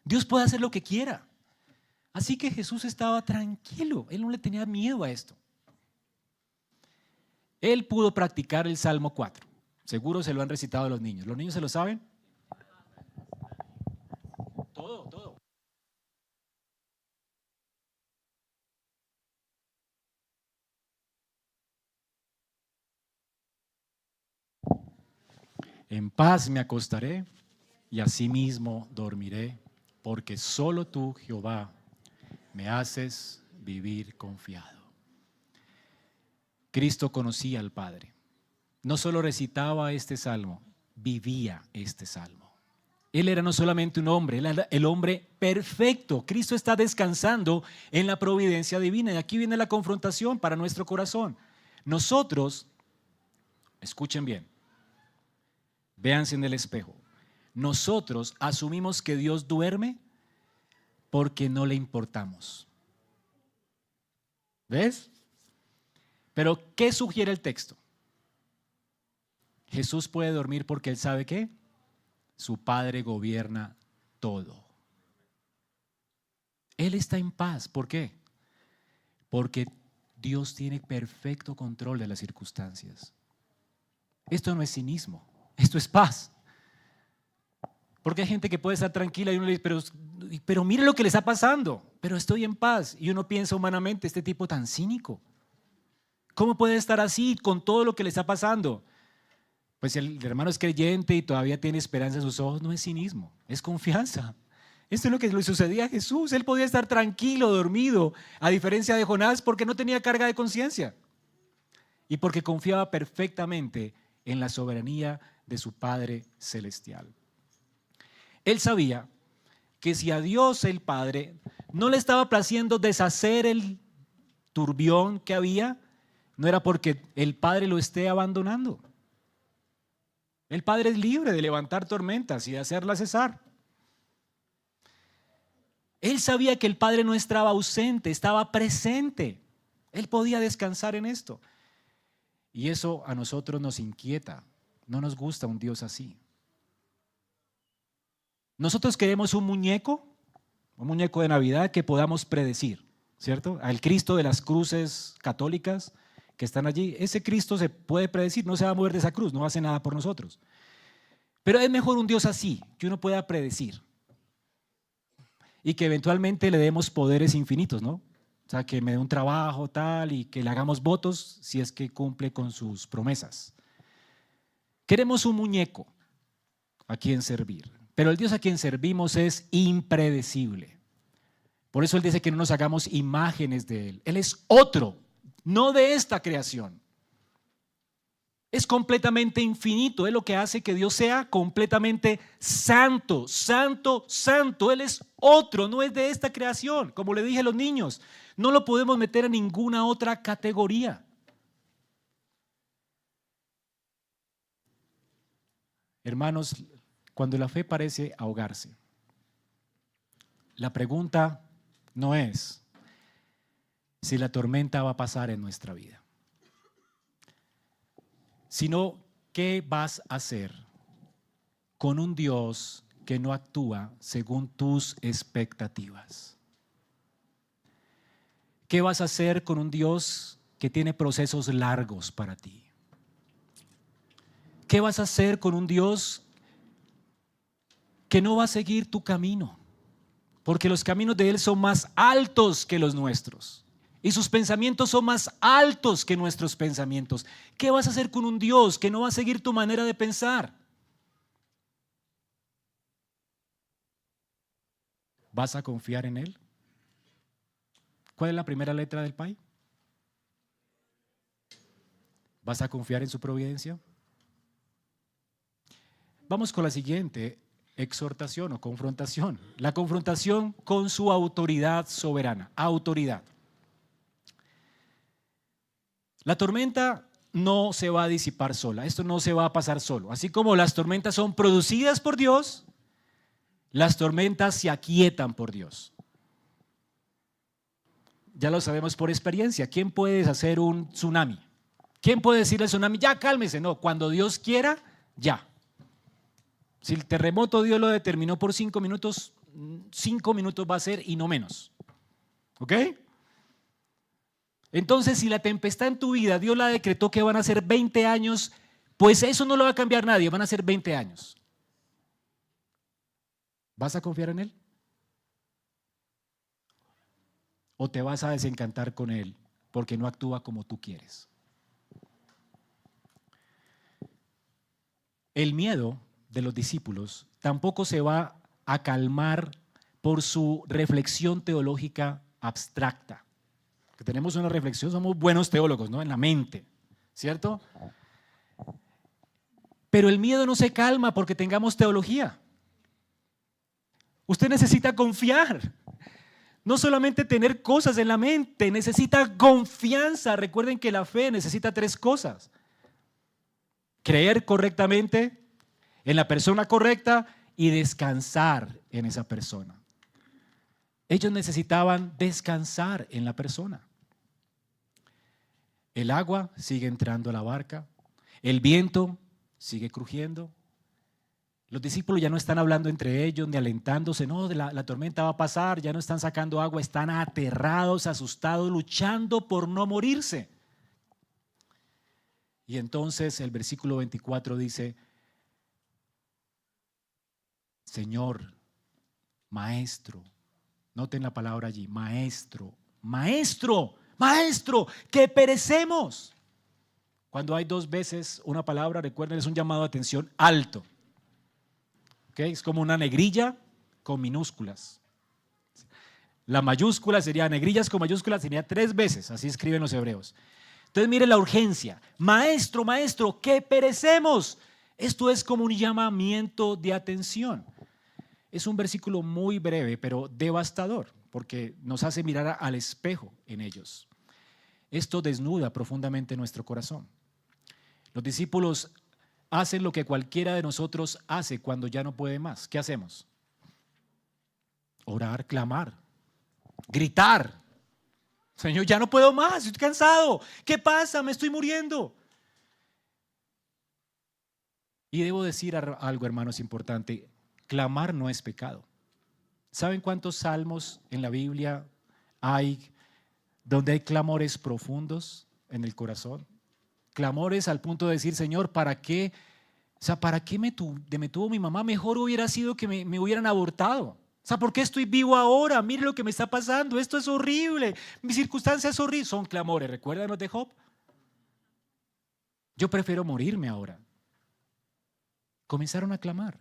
Dios puede hacer lo que quiera. Así que Jesús estaba tranquilo, Él no le tenía miedo a esto. Él pudo practicar el Salmo 4. Seguro se lo han recitado a los niños. ¿Los niños se lo saben? Todo. En paz me acostaré y asimismo dormiré, porque solo tú, Jehová, me haces vivir confiado. Cristo conocía al Padre. No solo recitaba este salmo, vivía este salmo. Él era no solamente un hombre, él era el hombre perfecto. Cristo está descansando en la providencia divina. Y aquí viene la confrontación para nuestro corazón. Nosotros, escuchen bien, véanse en el espejo. Nosotros asumimos que Dios duerme porque no le importamos. ¿Ves? Pero ¿qué sugiere el texto? Jesús puede dormir porque Él sabe que su Padre gobierna todo. Él está en paz. ¿Por qué? Porque Dios tiene perfecto control de las circunstancias. Esto no es cinismo, esto es paz. Porque hay gente que puede estar tranquila y uno le dice, pero mire lo que le está pasando, pero estoy en paz. Y uno piensa humanamente, este tipo tan cínico, ¿cómo puede estar así con todo lo que le está pasando? Pues el hermano es creyente y todavía tiene esperanza en sus ojos. No es cinismo, es confianza. Esto es lo que le sucedía a Jesús. Él podía estar tranquilo, dormido, a diferencia de Jonás, porque no tenía carga de conciencia y porque confiaba perfectamente en la soberanía de su Padre celestial. Él sabía que si a Dios el Padre no le estaba placiendo deshacer el turbión que había, no era porque el Padre lo esté abandonando. El Padre es libre de levantar tormentas y de hacerlas cesar. Él sabía que el Padre no estaba ausente, estaba presente. Él podía descansar en esto. Y eso a nosotros nos inquieta. No nos gusta un Dios así. Nosotros queremos un muñeco de Navidad que podamos predecir, ¿cierto? Al Cristo de las cruces católicas que están allí, ese Cristo se puede predecir, no se va a mover de esa cruz, no hace nada por nosotros. Pero es mejor un Dios así, que uno pueda predecir y que eventualmente le demos poderes infinitos, ¿no? O sea, que me dé un trabajo tal y que le hagamos votos si es que cumple con sus promesas. Queremos un muñeco a quien servir, pero el Dios a quien servimos es impredecible. Por eso Él dice que no nos hagamos imágenes de Él. Él es otro, no de esta creación. Es completamente infinito, es lo que hace que Dios sea completamente santo, santo, santo. Él es otro, no es de esta creación. Como le dije a los niños, no lo podemos meter en ninguna otra categoría. Hermanos, cuando la fe parece ahogarse, la pregunta no es si la tormenta va a pasar en nuestra vida, sino qué vas a hacer con un Dios que no actúa según tus expectativas. ¿Qué vas a hacer con un Dios que tiene procesos largos para ti? ¿Qué vas a hacer con un Dios que no va a seguir tu camino? Porque los caminos de Él son más altos que los nuestros. Y sus pensamientos son más altos que nuestros pensamientos. ¿Qué vas a hacer con un Dios que no va a seguir tu manera de pensar? ¿Vas a confiar en Él? ¿Cuál es la primera letra del Pai? ¿Vas a confiar en su providencia? Vamos con la siguiente exhortación o confrontación. La confrontación con su autoridad soberana. Autoridad. La tormenta no se va a disipar sola. Esto no se va a pasar solo. Así como las tormentas son producidas por Dios, las tormentas se aquietan por Dios. Ya lo sabemos por experiencia. ¿Quién puede deshacer un tsunami? ¿Quién puede decirle al tsunami, ya cálmese? No, cuando Dios quiera, ya. Si el terremoto Dios lo determinó por 5 minutos, 5 minutos va a ser y no menos. ¿Ok? Entonces, si la tempestad en tu vida, Dios la decretó que van a ser 20 años, pues eso no lo va a cambiar nadie, van a ser 20 años. ¿Vas a confiar en Él? ¿O te vas a desencantar con Él porque no actúa como tú quieres? El miedo de los discípulos tampoco se va a calmar por su reflexión teológica abstracta. Que tenemos una reflexión, somos buenos teólogos, ¿no? En la mente, ¿cierto? Pero el miedo no se calma porque tengamos teología. Usted necesita confiar. No solamente tener cosas en la mente, necesita confianza. Recuerden que la fe necesita 3 cosas. Creer correctamente en la persona correcta y descansar en esa persona. Ellos necesitaban descansar en la persona. El agua sigue entrando a la barca, el viento sigue crujiendo. Los discípulos ya no están hablando entre ellos ni alentándose, no, la tormenta va a pasar, ya no están sacando agua, están aterrados, asustados, luchando por no morirse. Y entonces el versículo 24 dice, Señor, Maestro, noten la palabra allí, Maestro, Maestro, Maestro, que perecemos. Cuando hay 2 veces una palabra, recuerden, es un llamado de atención alto. ¿Okay? Es como una negrilla con minúsculas. La mayúscula sería, negrillas con mayúsculas sería 3 veces, así escriben los hebreos. Entonces mire la urgencia, Maestro, Maestro, que perecemos. Esto es como un llamamiento de atención. Es un versículo muy breve, pero devastador, porque nos hace mirar al espejo en ellos. Esto desnuda profundamente nuestro corazón. Los discípulos hacen lo que cualquiera de nosotros hace cuando ya no puede más. ¿Qué hacemos? Orar, clamar, gritar. Señor, ya no puedo más, estoy cansado. ¿Qué pasa? Me estoy muriendo. Y debo decir algo, hermanos, importante. Clamar no es pecado. ¿Saben cuántos salmos en la Biblia hay donde hay clamores profundos en el corazón? Clamores al punto de decir, Señor, ¿para qué? O sea, ¿para qué me tuvo mi mamá? Mejor hubiera sido que me hubieran abortado. O sea, ¿por qué estoy vivo ahora? Mire lo que me está pasando. Esto es horrible. Mi circunstancia es horrible. Son clamores. ¿Recuerdan los de Job? Yo prefiero morirme ahora. Comenzaron a clamar.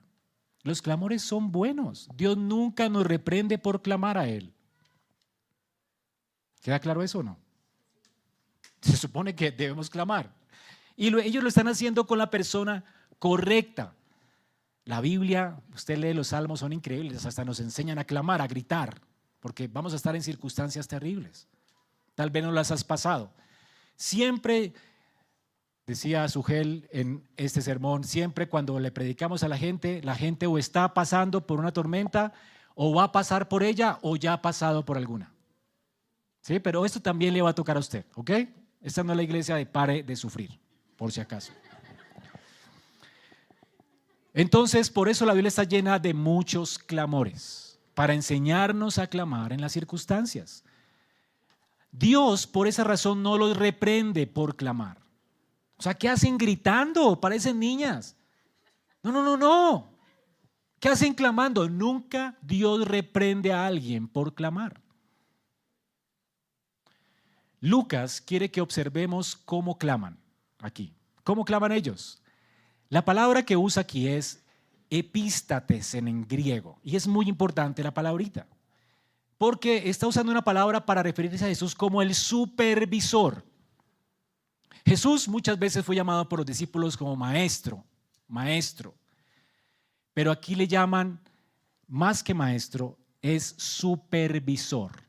Los clamores son buenos. Dios nunca nos reprende por clamar a Él. ¿Queda claro eso o no? Se supone que debemos clamar. Y ellos lo están haciendo con la persona correcta. La Biblia, usted lee los salmos, son increíbles, hasta nos enseñan a clamar, a gritar, porque vamos a estar en circunstancias terribles. Tal vez no las has pasado. Siempre, decía Sugel en este sermón, siempre cuando le predicamos a la gente o está pasando por una tormenta, o va a pasar por ella, o ya ha pasado por alguna. ¿Sí? Pero esto también le va a tocar a usted, ¿ok? Esta no es la iglesia de pare de sufrir, por si acaso. Entonces, por eso la Biblia está llena de muchos clamores, para enseñarnos a clamar en las circunstancias. Dios, por esa razón, no los reprende por clamar. O sea, ¿qué hacen gritando? Parecen niñas. No. ¿Qué hacen clamando? Nunca Dios reprende a alguien por clamar. Lucas quiere que observemos cómo claman aquí. ¿Cómo claman ellos? La palabra que usa aquí es epístates en griego, y es muy importante la palabrita, porque está usando una palabra para referirse a Jesús como el supervisor. Jesús muchas veces fue llamado por los discípulos como maestro, maestro, pero aquí le llaman, más que maestro, es supervisor,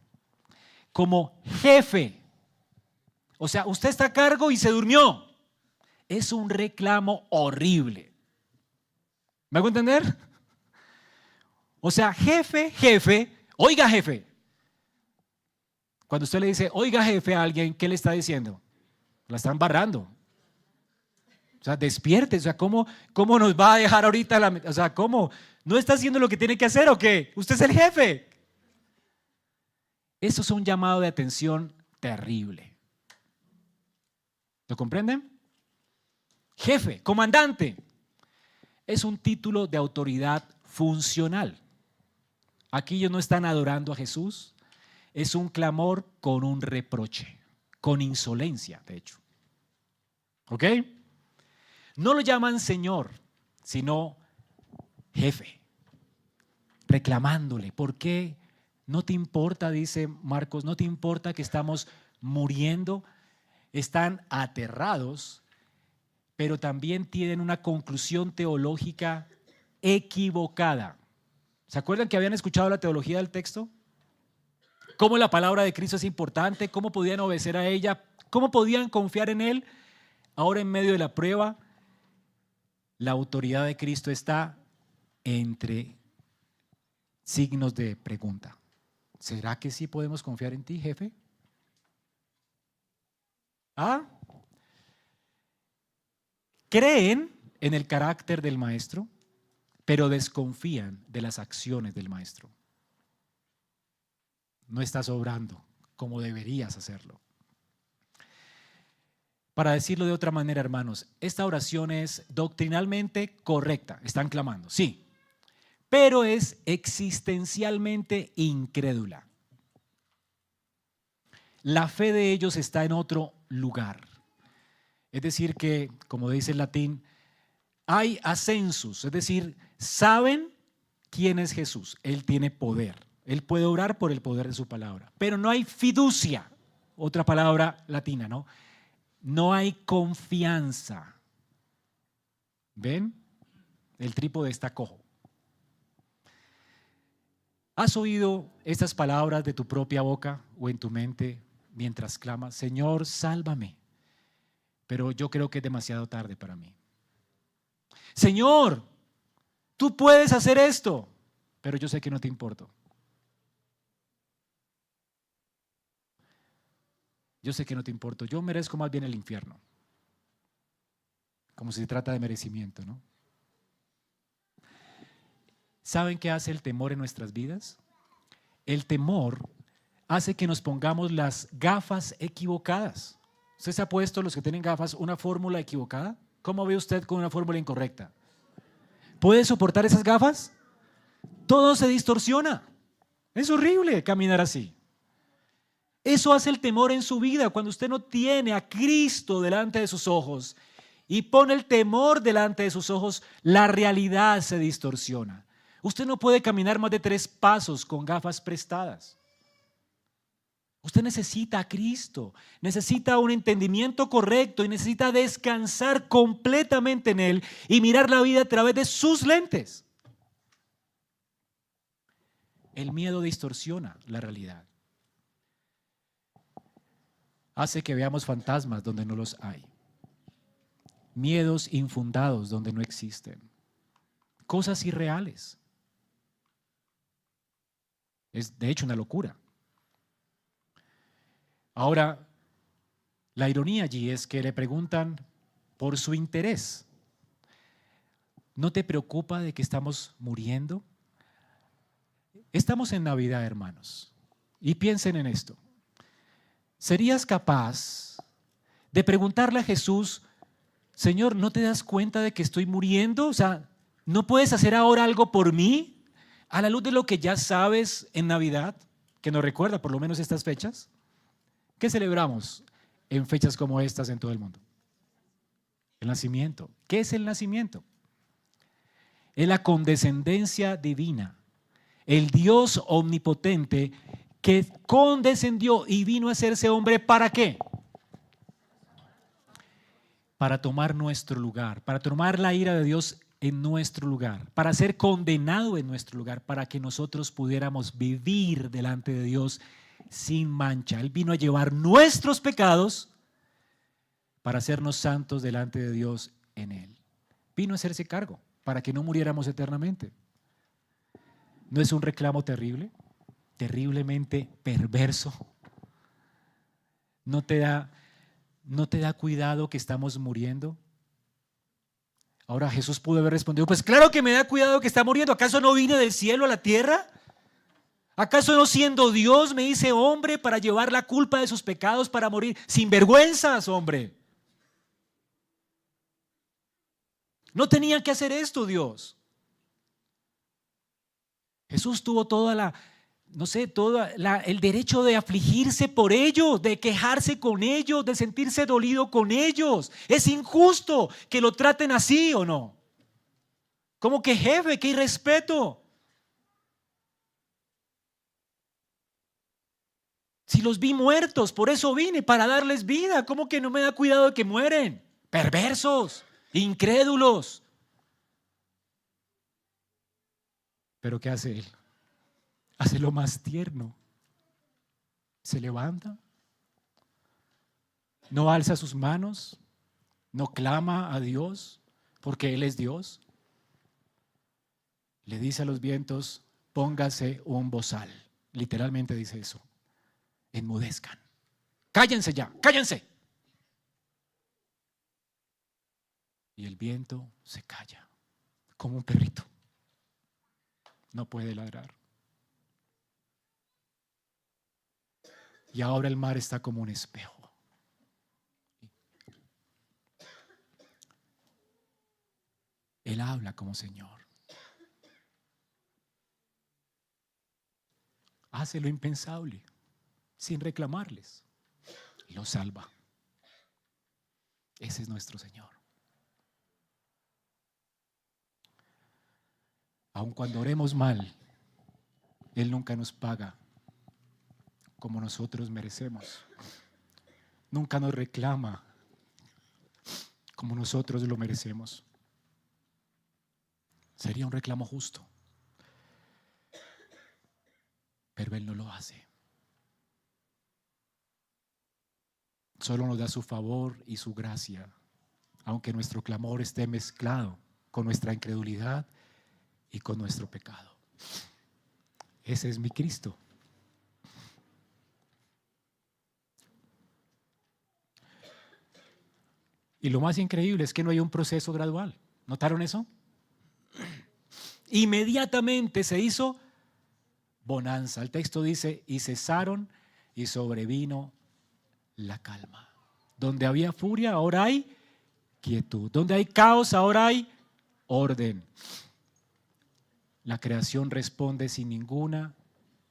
como jefe. O sea, usted está a cargo y se durmió. Es un reclamo horrible. ¿Me hago entender? O sea, jefe, oiga jefe. Cuando usted le dice, oiga jefe a alguien, ¿qué le está diciendo? La están barrando. O sea, despierte. O sea, ¿cómo nos va a dejar ahorita? O sea, ¿cómo? ¿No está haciendo lo que tiene que hacer o qué? Usted es el jefe. Eso es un llamado de atención terrible. ¿Lo comprenden? Jefe, comandante. Es un título de autoridad funcional. Aquí ellos no están adorando a Jesús. Es un clamor con un reproche, con insolencia, de hecho. ¿Ok? No lo llaman Señor, sino jefe, reclamándole. ¿Por qué? No te importa, dice Marcos, no te importa que estamos muriendo. Están aterrados, pero también tienen una conclusión teológica equivocada. ¿Se acuerdan que habían escuchado la teología del texto? ¿Cómo la palabra de Cristo es importante? ¿Cómo podían obedecer a ella? ¿Cómo podían confiar en Él? Ahora, en medio de la prueba, la autoridad de Cristo está entre signos de pregunta. ¿Será que sí podemos confiar en ti, jefe? ¿Ah? Creen en el carácter del maestro, pero desconfían de las acciones del maestro. No estás obrando como deberías hacerlo. Para decirlo de otra manera, hermanos, esta oración es doctrinalmente correcta, están clamando, sí, pero es existencialmente incrédula. La fe de ellos está en otro lugar. Es decir que, como dice el latín, hay ascensus, es decir, saben quién es Jesús, Él tiene poder, Él puede obrar por el poder de su palabra, pero no hay fiducia, otra palabra latina, ¿no? No hay confianza. ¿Ven? El trípode está cojo. ¿Has oído estas palabras de tu propia boca o en tu mente mientras clamas, Señor, sálvame? Pero yo creo que es demasiado tarde para mí. Señor, tú puedes hacer esto, pero yo sé que no te importo. Yo sé que no te importo. Yo merezco más bien el infierno. Como si se trata de merecimiento, ¿no? ¿Saben qué hace el temor en nuestras vidas? El temor hace que nos pongamos las gafas equivocadas. ¿Usted se ha puesto, los que tienen gafas, una fórmula equivocada? ¿Cómo ve usted con una fórmula incorrecta? ¿Puede soportar esas gafas? Todo se distorsiona. Es horrible caminar así. Eso hace el temor en su vida. Cuando usted no tiene a Cristo delante de sus ojos y pone el temor delante de sus ojos, la realidad se distorsiona. Usted no puede caminar más de 3 pasos con gafas prestadas. Usted necesita a Cristo, necesita un entendimiento correcto y necesita descansar completamente en Él y mirar la vida a través de sus lentes. El miedo distorsiona la realidad. Hace que veamos fantasmas donde no los hay. Miedos infundados donde no existen. Cosas irreales. Es de hecho una locura. Ahora, la ironía allí es que le preguntan por su interés. ¿No te preocupa de que estamos muriendo? Estamos en Navidad, hermanos, y piensen en esto. ¿Serías capaz de preguntarle a Jesús, Señor, ¿no te das cuenta de que estoy muriendo? O sea, ¿no puedes hacer ahora algo por mí? A la luz de lo que ya sabes en Navidad, que nos recuerda por lo menos estas fechas. ¿Qué celebramos en fechas como estas en todo el mundo? El nacimiento. ¿Qué es el nacimiento? Es la condescendencia divina. El Dios omnipotente que condescendió y vino a hacerse hombre, ¿para qué? Para tomar nuestro lugar, para tomar la ira de Dios en nuestro lugar, para ser condenado en nuestro lugar, para que nosotros pudiéramos vivir delante de Dios sin mancha. Él vino a llevar nuestros pecados para hacernos santos delante de Dios en Él. Vino a hacerse cargo para que no muriéramos eternamente. ¿No es un reclamo terrible? Terriblemente perverso. ¿No te da cuidado que estamos muriendo? Ahora Jesús pudo haber respondido, pues claro que me da cuidado que está muriendo. ¿Acaso no vine del cielo a la tierra? ¿Acaso no siendo Dios me hice hombre para llevar la culpa de sus pecados para morir? Sin vergüenzas, hombre. No tenía que hacer esto Dios. Jesús tuvo el derecho de afligirse por ellos, de quejarse con ellos, de sentirse dolido con ellos. Es injusto que lo traten así, ¿o no? Como que jefe, qué irrespeto. Si los vi muertos, por eso vine, para darles vida. ¿Cómo que no me da cuidado de que mueren? Perversos, incrédulos. Pero ¿qué hace Él? Hace lo más tierno. Se levanta, no alza sus manos, no clama a Dios, porque Él es Dios. Le dice a los vientos, póngase un bozal. Literalmente dice eso. Enmudezcan. Cállense ya, cállense. Y el viento se calla, como un perrito. No puede ladrar. Y ahora el mar está como un espejo. Él habla como Señor. Hace lo impensable, sin reclamarles. Y lo salva. Ese es nuestro Señor. Aun cuando oremos mal, Él nunca nos paga como nosotros merecemos. Nunca nos reclama como nosotros lo merecemos. Sería un reclamo justo, pero Él no lo hace. Solo nos da su favor y su gracia, aunque nuestro clamor esté mezclado con nuestra incredulidad y con nuestro pecado. Ese es mi Cristo. Y lo más increíble es que no hay un proceso gradual. ¿Notaron eso? Inmediatamente se hizo bonanza. El texto dice, y cesaron y sobrevino la calma. Donde había furia, ahora hay quietud. Donde hay caos, ahora hay orden. La creación responde sin ninguna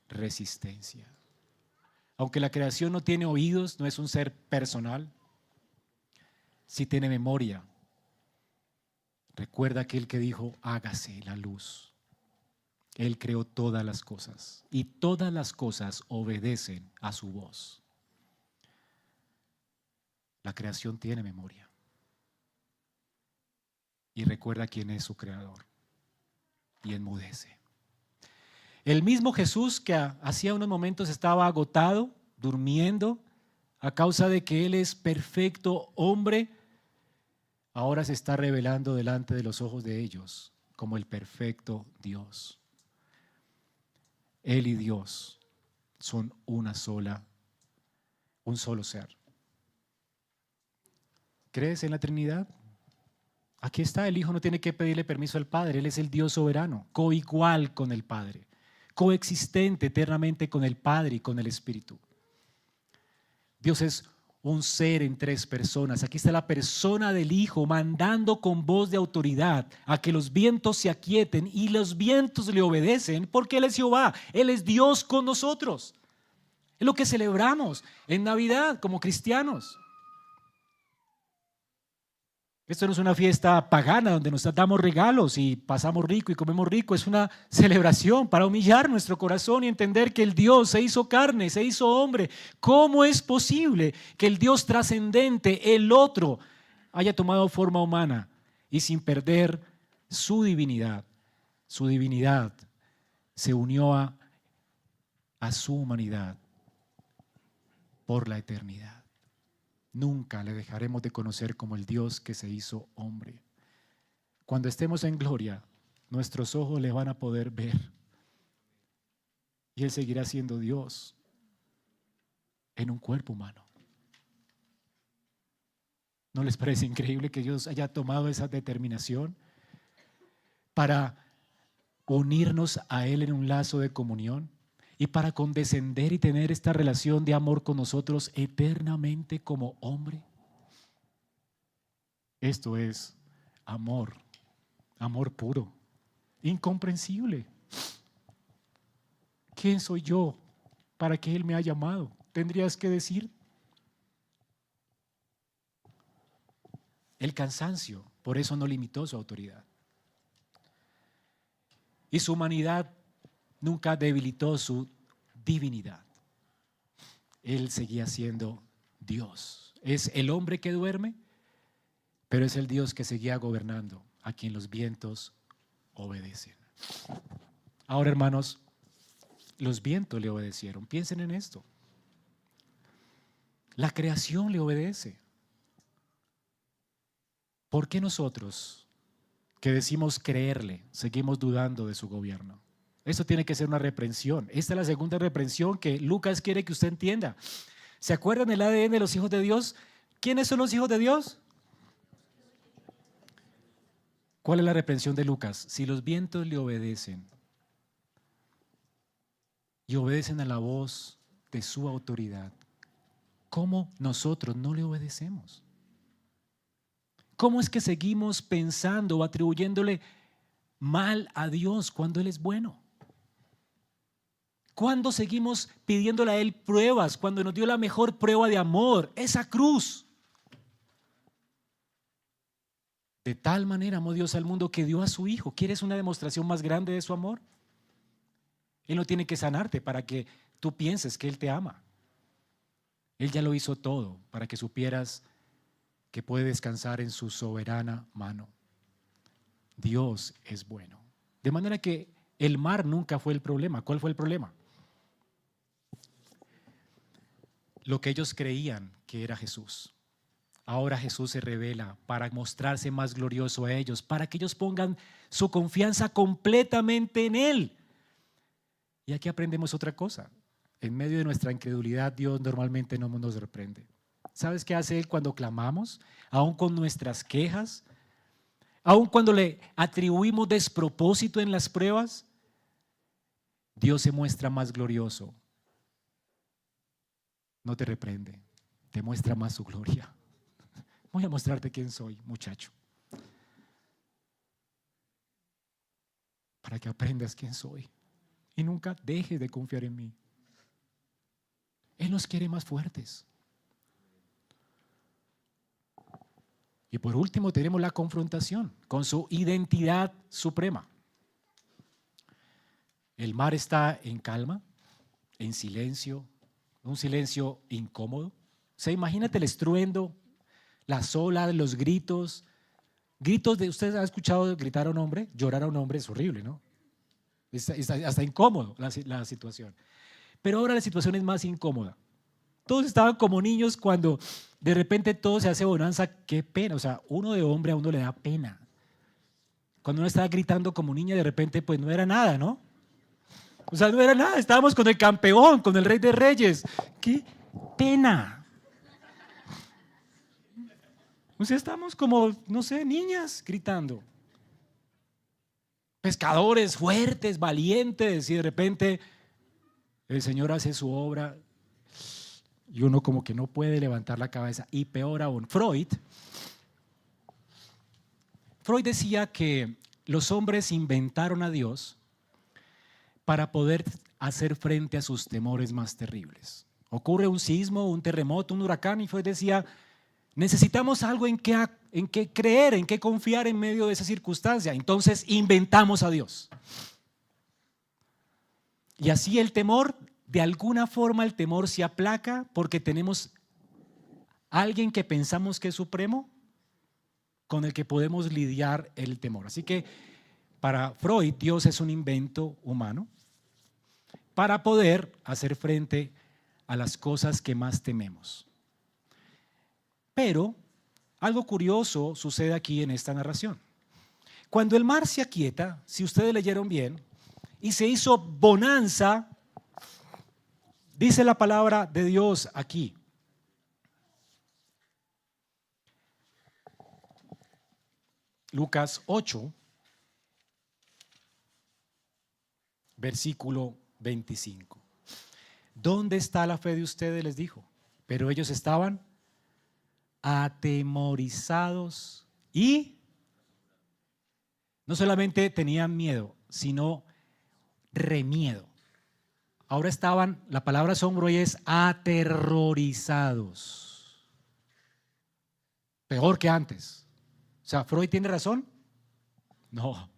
resistencia. Aunque la creación no tiene oídos, no es un ser personal, sí tiene memoria. Recuerda aquel que dijo, hágase la luz. Él creó todas las cosas y todas las cosas obedecen a su voz. La creación tiene memoria y recuerda quién es su creador y enmudece. El mismo Jesús que hacía unos momentos estaba agotado, durmiendo, a causa de que Él es perfecto hombre, ahora se está revelando delante de los ojos de ellos como el perfecto Dios. Él y Dios son un solo ser. ¿Crees en la Trinidad? Aquí está, el Hijo no tiene que pedirle permiso al Padre, Él es el Dios soberano, coigual con el Padre, coexistente eternamente con el Padre y con el Espíritu. Dios es un ser en tres personas. Aquí está la persona del Hijo mandando con voz de autoridad a que los vientos se aquieten y los vientos le obedecen porque Él es Jehová, Él es Dios con nosotros. Es lo que celebramos en Navidad como cristianos. Esto no es una fiesta pagana donde nos damos regalos y pasamos rico y comemos rico. Es una celebración para humillar nuestro corazón y entender que el Dios se hizo carne, se hizo hombre. ¿Cómo es posible que el Dios trascendente, el otro, haya tomado forma humana y sin perder su divinidad? Su divinidad se unió a su humanidad por la eternidad. Nunca le dejaremos de conocer como el Dios que se hizo hombre. Cuando estemos en gloria, nuestros ojos le van a poder ver. Y Él seguirá siendo Dios en un cuerpo humano. ¿No les parece increíble que Dios haya tomado esa determinación para unirnos a Él en un lazo de comunión? Y para condescender y tener esta relación de amor con nosotros eternamente como hombre. Esto es amor, amor puro, incomprensible. ¿Quién soy yo para que Él me haya amado? Tendrías que decir. El cansancio, por eso no limitó su autoridad. Y su humanidad nunca debilitó su divinidad. Él seguía siendo Dios. Es el hombre que duerme, pero es el Dios que seguía gobernando, a quien los vientos obedecen. Ahora, hermanos, los vientos le obedecieron. Piensen en esto. La creación le obedece. ¿Por qué nosotros, que decimos creerle, seguimos dudando de su gobierno? Esto tiene que ser una reprensión. Esta es la segunda reprensión que Lucas quiere que usted entienda. ¿Se acuerdan del ADN de los hijos de Dios? ¿Quiénes son los hijos de Dios? ¿Cuál es la reprensión de Lucas? Si los vientos le obedecen y obedecen a la voz de su autoridad, ¿cómo nosotros no le obedecemos? ¿Cómo es que seguimos pensando o atribuyéndole mal a Dios cuando Él es bueno? ¿Cuándo seguimos pidiéndole a Él pruebas cuando nos dio la mejor prueba de amor, esa cruz? De tal manera amó Dios al mundo que dio a su Hijo. ¿Quieres una demostración más grande de su amor? Él no tiene que sanarte para que tú pienses que Él te ama. Él ya lo hizo todo para que supieras que puede descansar en su soberana mano. Dios es bueno. De manera que el mar nunca fue el problema. ¿Cuál fue el problema? Lo que ellos creían que era Jesús. Ahora Jesús se revela para mostrarse más glorioso a ellos, para que ellos pongan su confianza completamente en Él. Y aquí aprendemos otra cosa. En medio de nuestra incredulidad, Dios normalmente no nos reprende. ¿Sabes qué hace Él cuando clamamos? Aún con nuestras quejas, aún cuando le atribuimos despropósito en las pruebas, Dios se muestra más glorioso. No te reprende, te muestra más su gloria. Voy a mostrarte quién soy, muchacho, para que aprendas quién soy y nunca dejes de confiar en mí. Él nos quiere más fuertes. Y por último tenemos la confrontación con su identidad suprema. El mar está en calma, en silencio, un silencio incómodo. O sea, imagínate el estruendo, las olas, los gritos. Gritos de, ¿usted ha escuchado gritar a un hombre? Llorar a un hombre es horrible, ¿no? Está hasta incómodo la situación. Pero ahora la situación es más incómoda. Todos estaban como niños cuando de repente todo se hace bonanza. Qué pena, o sea, uno de hombre a uno le da pena. Cuando uno estaba gritando como niña, de repente pues no era nada, ¿no? O sea, no era nada, estábamos con el campeón, con el Rey de Reyes. ¡Qué pena! O sea, estamos como, no sé, niñas gritando. Pescadores fuertes, valientes, y de repente el Señor hace su obra y uno como que no puede levantar la cabeza. Y peor aún, Freud decía que los hombres inventaron a Dios para poder hacer frente a sus temores más terribles. Ocurre un sismo, un terremoto, un huracán y Freud decía, necesitamos algo en que creer, en que confiar en medio de esa circunstancia. Entonces inventamos a Dios. Y así el temor, de alguna forma el temor se aplaca porque tenemos a alguien que pensamos que es supremo con el que podemos lidiar el temor. Así que para Freud Dios es un invento humano para poder hacer frente a las cosas que más tememos. Pero algo curioso sucede aquí en esta narración. Cuando el mar se aquieta, si ustedes leyeron bien, y se hizo bonanza, dice la palabra de Dios aquí. Lucas 8, versículo 25. ¿Dónde está la fe de ustedes? Les dijo. Pero ellos estaban atemorizados y no solamente tenían miedo, sino remiedo. Ahora estaban, la palabra asombro hoy es aterrorizados. Peor que antes. O sea, ¿Freud tiene razón? No.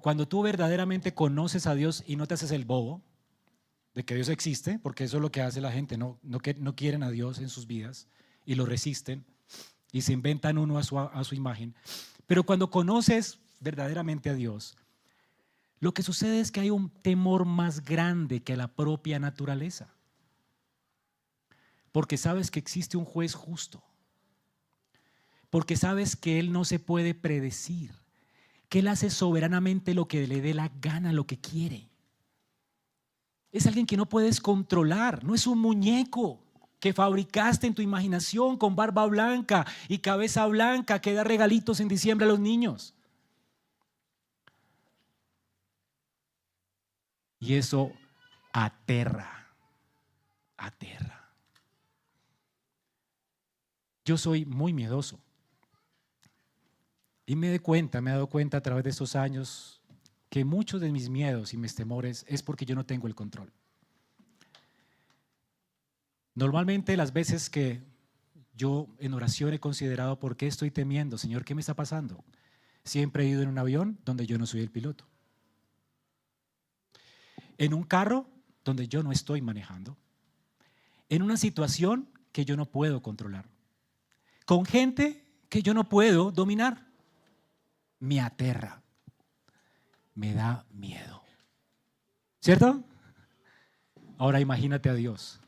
Cuando tú verdaderamente conoces a Dios y no te haces el bobo de que Dios existe, porque eso es lo que hace la gente, no quieren a Dios en sus vidas y lo resisten y se inventan uno a su imagen. Pero cuando conoces verdaderamente a Dios, lo que sucede es que hay un temor más grande que la propia naturaleza. Porque sabes que existe un juez justo. Porque sabes que Él no se puede predecir. Que Él hace soberanamente lo que le dé la gana, lo que quiere. Es alguien que no puedes controlar. No es un muñeco que fabricaste en tu imaginación con barba blanca y cabeza blanca que da regalitos en diciembre a los niños. Y eso aterra. Yo soy muy miedoso. Y me he dado cuenta a través de estos años que muchos de mis miedos y mis temores es porque yo no tengo el control. Normalmente las veces que yo en oración he considerado por qué estoy temiendo, Señor, ¿qué me está pasando? Siempre he ido en un avión donde yo no soy el piloto. En un carro donde yo no estoy manejando. En una situación que yo no puedo controlar. Con gente que yo no puedo dominar. Me aterra. Me da miedo. ¿Cierto? Ahora imagínate a Dios.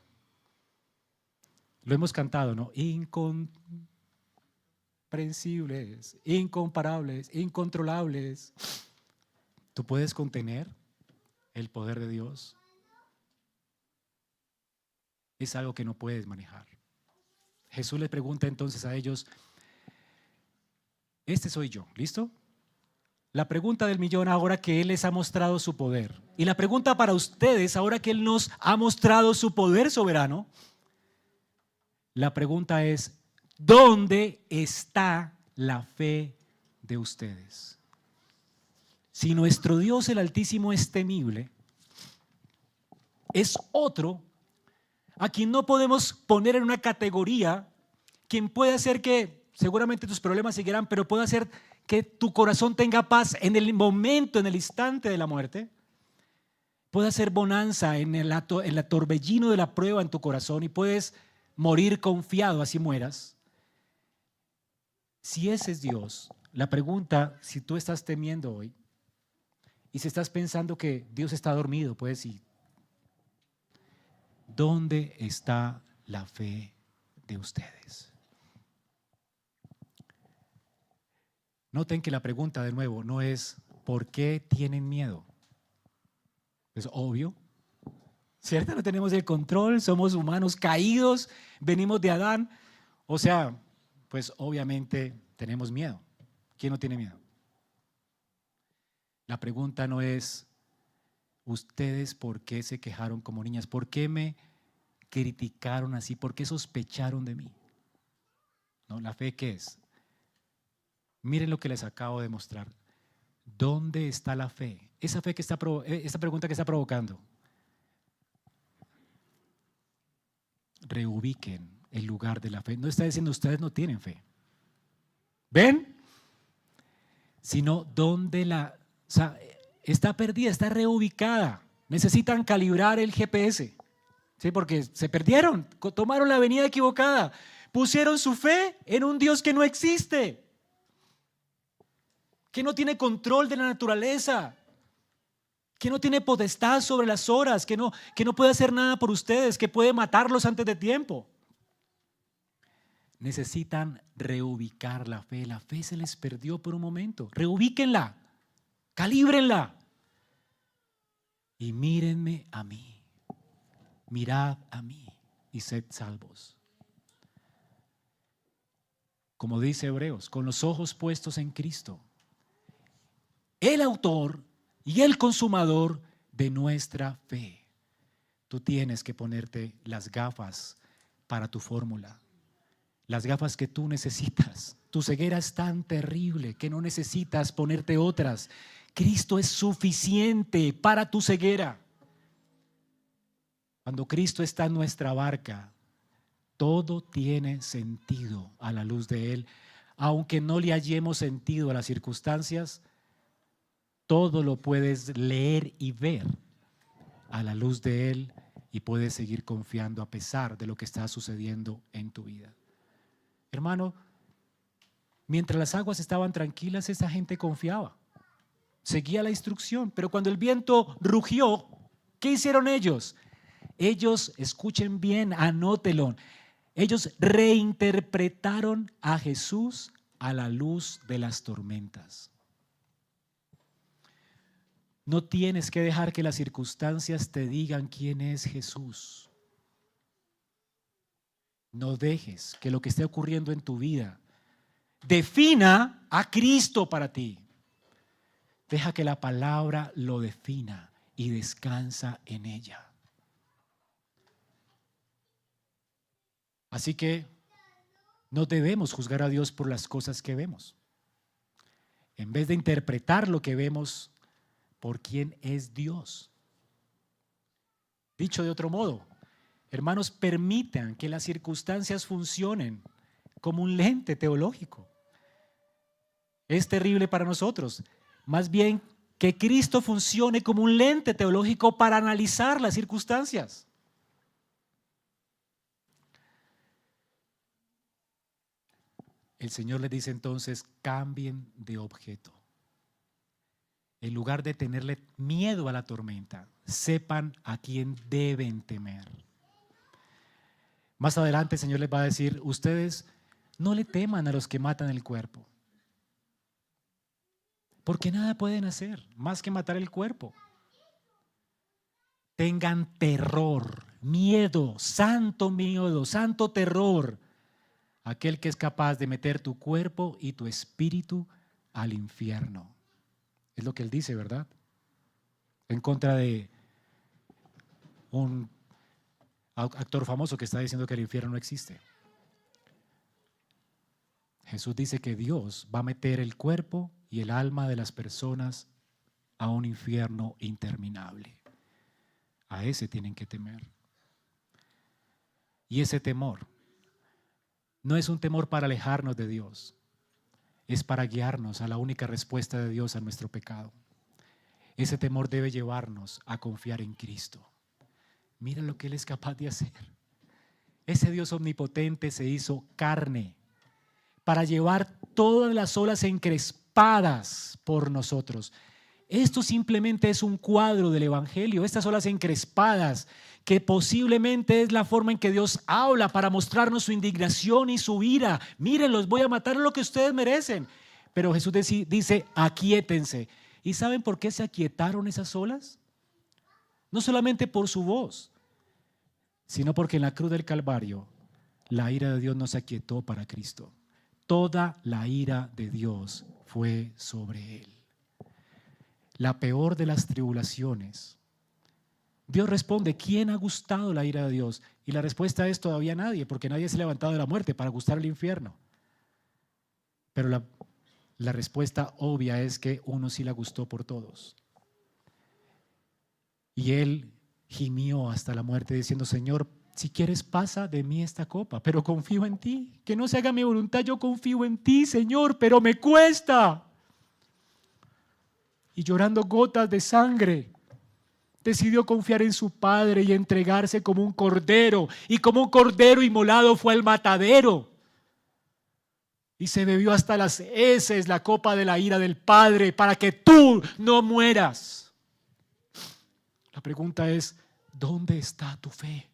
Lo hemos cantado, ¿no? Incomprensibles, incomparables, incontrolables. ¿Tú puedes contener el poder de Dios? Es algo que no puedes manejar. Jesús les pregunta entonces a ellos, este soy yo, ¿listo? La pregunta del millón ahora que Él les ha mostrado su poder. Y la pregunta para ustedes ahora que Él nos ha mostrado su poder soberano. La pregunta es, ¿dónde está la fe de ustedes? Si nuestro Dios el Altísimo es temible, es otro a quien no podemos poner en una categoría, quien puede hacer que seguramente tus problemas seguirán, pero puede hacer que tu corazón tenga paz en el momento, en el instante de la muerte. Puede hacer bonanza en el torbellino de la prueba en tu corazón y puedes morir confiado, así mueras. Si ese es Dios, la pregunta, si tú estás temiendo hoy y si estás pensando que Dios está dormido, puedes decir, ¿dónde está la fe de ustedes? Noten que la pregunta de nuevo no es ¿por qué tienen miedo? Es obvio, ¿cierto? No tenemos el control, somos humanos caídos, venimos de Adán. O sea, pues obviamente tenemos miedo. ¿Quién no tiene miedo? La pregunta no es ¿ustedes por qué se quejaron como niñas? ¿Por qué me criticaron así? ¿Por qué sospecharon de mí? ¿No? ¿La fe qué es? Miren lo que les acabo de mostrar. ¿Dónde está la fe? Esa fe que esta pregunta que está provocando. reubiquen el lugar de la fe. No está diciendo ustedes no tienen fe. ¿Ven? Sino donde está perdida, está reubicada. Necesitan calibrar el GPS, ¿sí? Porque se perdieron, tomaron la avenida equivocada, pusieron su fe en un Dios que no existe, que no tiene control de la naturaleza, que no tiene potestad sobre las horas, que no puede hacer nada por ustedes, que puede matarlos antes de tiempo. Necesitan reubicar la fe. La fe se les perdió por un momento. Reubíquenla, calíbrenla. Y mírenme a mí, mirad a mí y sed salvos. Como dice Hebreos, con los ojos puestos en Cristo, el autor y el consumador de nuestra fe. Tú tienes que ponerte las gafas para tu fórmula, las gafas que tú necesitas. Tu ceguera es tan terrible que no necesitas ponerte otras. Cristo es suficiente para tu ceguera. Cuando Cristo está en nuestra barca, todo tiene sentido a la luz de Él. Aunque no le hallemos sentido a las circunstancias, todo lo puedes leer y ver a la luz de Él y puedes seguir confiando a pesar de lo que está sucediendo en tu vida. Hermano, mientras las aguas estaban tranquilas, esa gente confiaba. Seguía la instrucción, pero cuando el viento rugió, ¿qué hicieron ellos? Ellos, escuchen bien, anótelo, ellos reinterpretaron a Jesús a la luz de las tormentas. No tienes que dejar que las circunstancias te digan quién es Jesús. No dejes que lo que esté ocurriendo en tu vida defina a Cristo para ti. Deja que la palabra lo defina y descansa en ella. Así que no debemos juzgar a Dios por las cosas que vemos. En vez de interpretar lo que vemos por quién es Dios. Dicho de otro modo, hermanos, permitan que las circunstancias funcionen como un lente teológico. Es terrible para nosotros. Más bien que Cristo funcione como un lente teológico para analizar las circunstancias. El Señor les dice entonces, cambien de objeto. En lugar de tenerle miedo a la tormenta, sepan a quién deben temer. Más adelante el Señor les va a decir, ustedes no le teman a los que matan el cuerpo, porque nada pueden hacer más que matar el cuerpo. Tengan terror, miedo, santo terror. Aquel que es capaz de meter tu cuerpo y tu espíritu al infierno. Es lo que él dice, ¿verdad? En contra de un actor famoso que está diciendo que el infierno no existe. Jesús dice que Dios va a meter el cuerpo y el alma de las personas a un infierno interminable. A ese tienen que temer. Y ese temor no es un temor para alejarnos de Dios, es para guiarnos a la única respuesta de Dios a nuestro pecado. Ese temor debe llevarnos a confiar en Cristo. Mira lo que Él es capaz de hacer. Ese Dios omnipotente se hizo carne para llevar todas las olas encrespadas por nosotros. Esto simplemente es un cuadro del Evangelio, estas olas encrespadas, que posiblemente es la forma en que Dios habla para mostrarnos su indignación y su ira. Miren, los voy a matar lo que ustedes merecen. Pero Jesús dice, aquíétense. ¿Y saben por qué se aquietaron esas olas? No solamente por su voz, sino porque en la cruz del Calvario la ira de Dios no se aquietó para Cristo. Toda la ira de Dios fue sobre Él. La peor de las tribulaciones. Dios responde, ¿quién ha gustado la ira de Dios? Y la respuesta es todavía nadie, porque nadie se ha levantado de la muerte para gustar el infierno. Pero la respuesta obvia es que uno sí la gustó por todos. Y Él gimió hasta la muerte diciendo, Señor, si quieres pasa de mí esta copa, pero confío en ti. Que no se haga mi voluntad, yo confío en ti, Señor, pero me cuesta. Y llorando gotas de sangre, decidió confiar en su Padre y entregarse como un cordero. Y como un cordero inmolado fue al matadero. Y se bebió hasta las heces la copa de la ira del Padre para que tú no mueras. La pregunta es, ¿dónde está tu fe?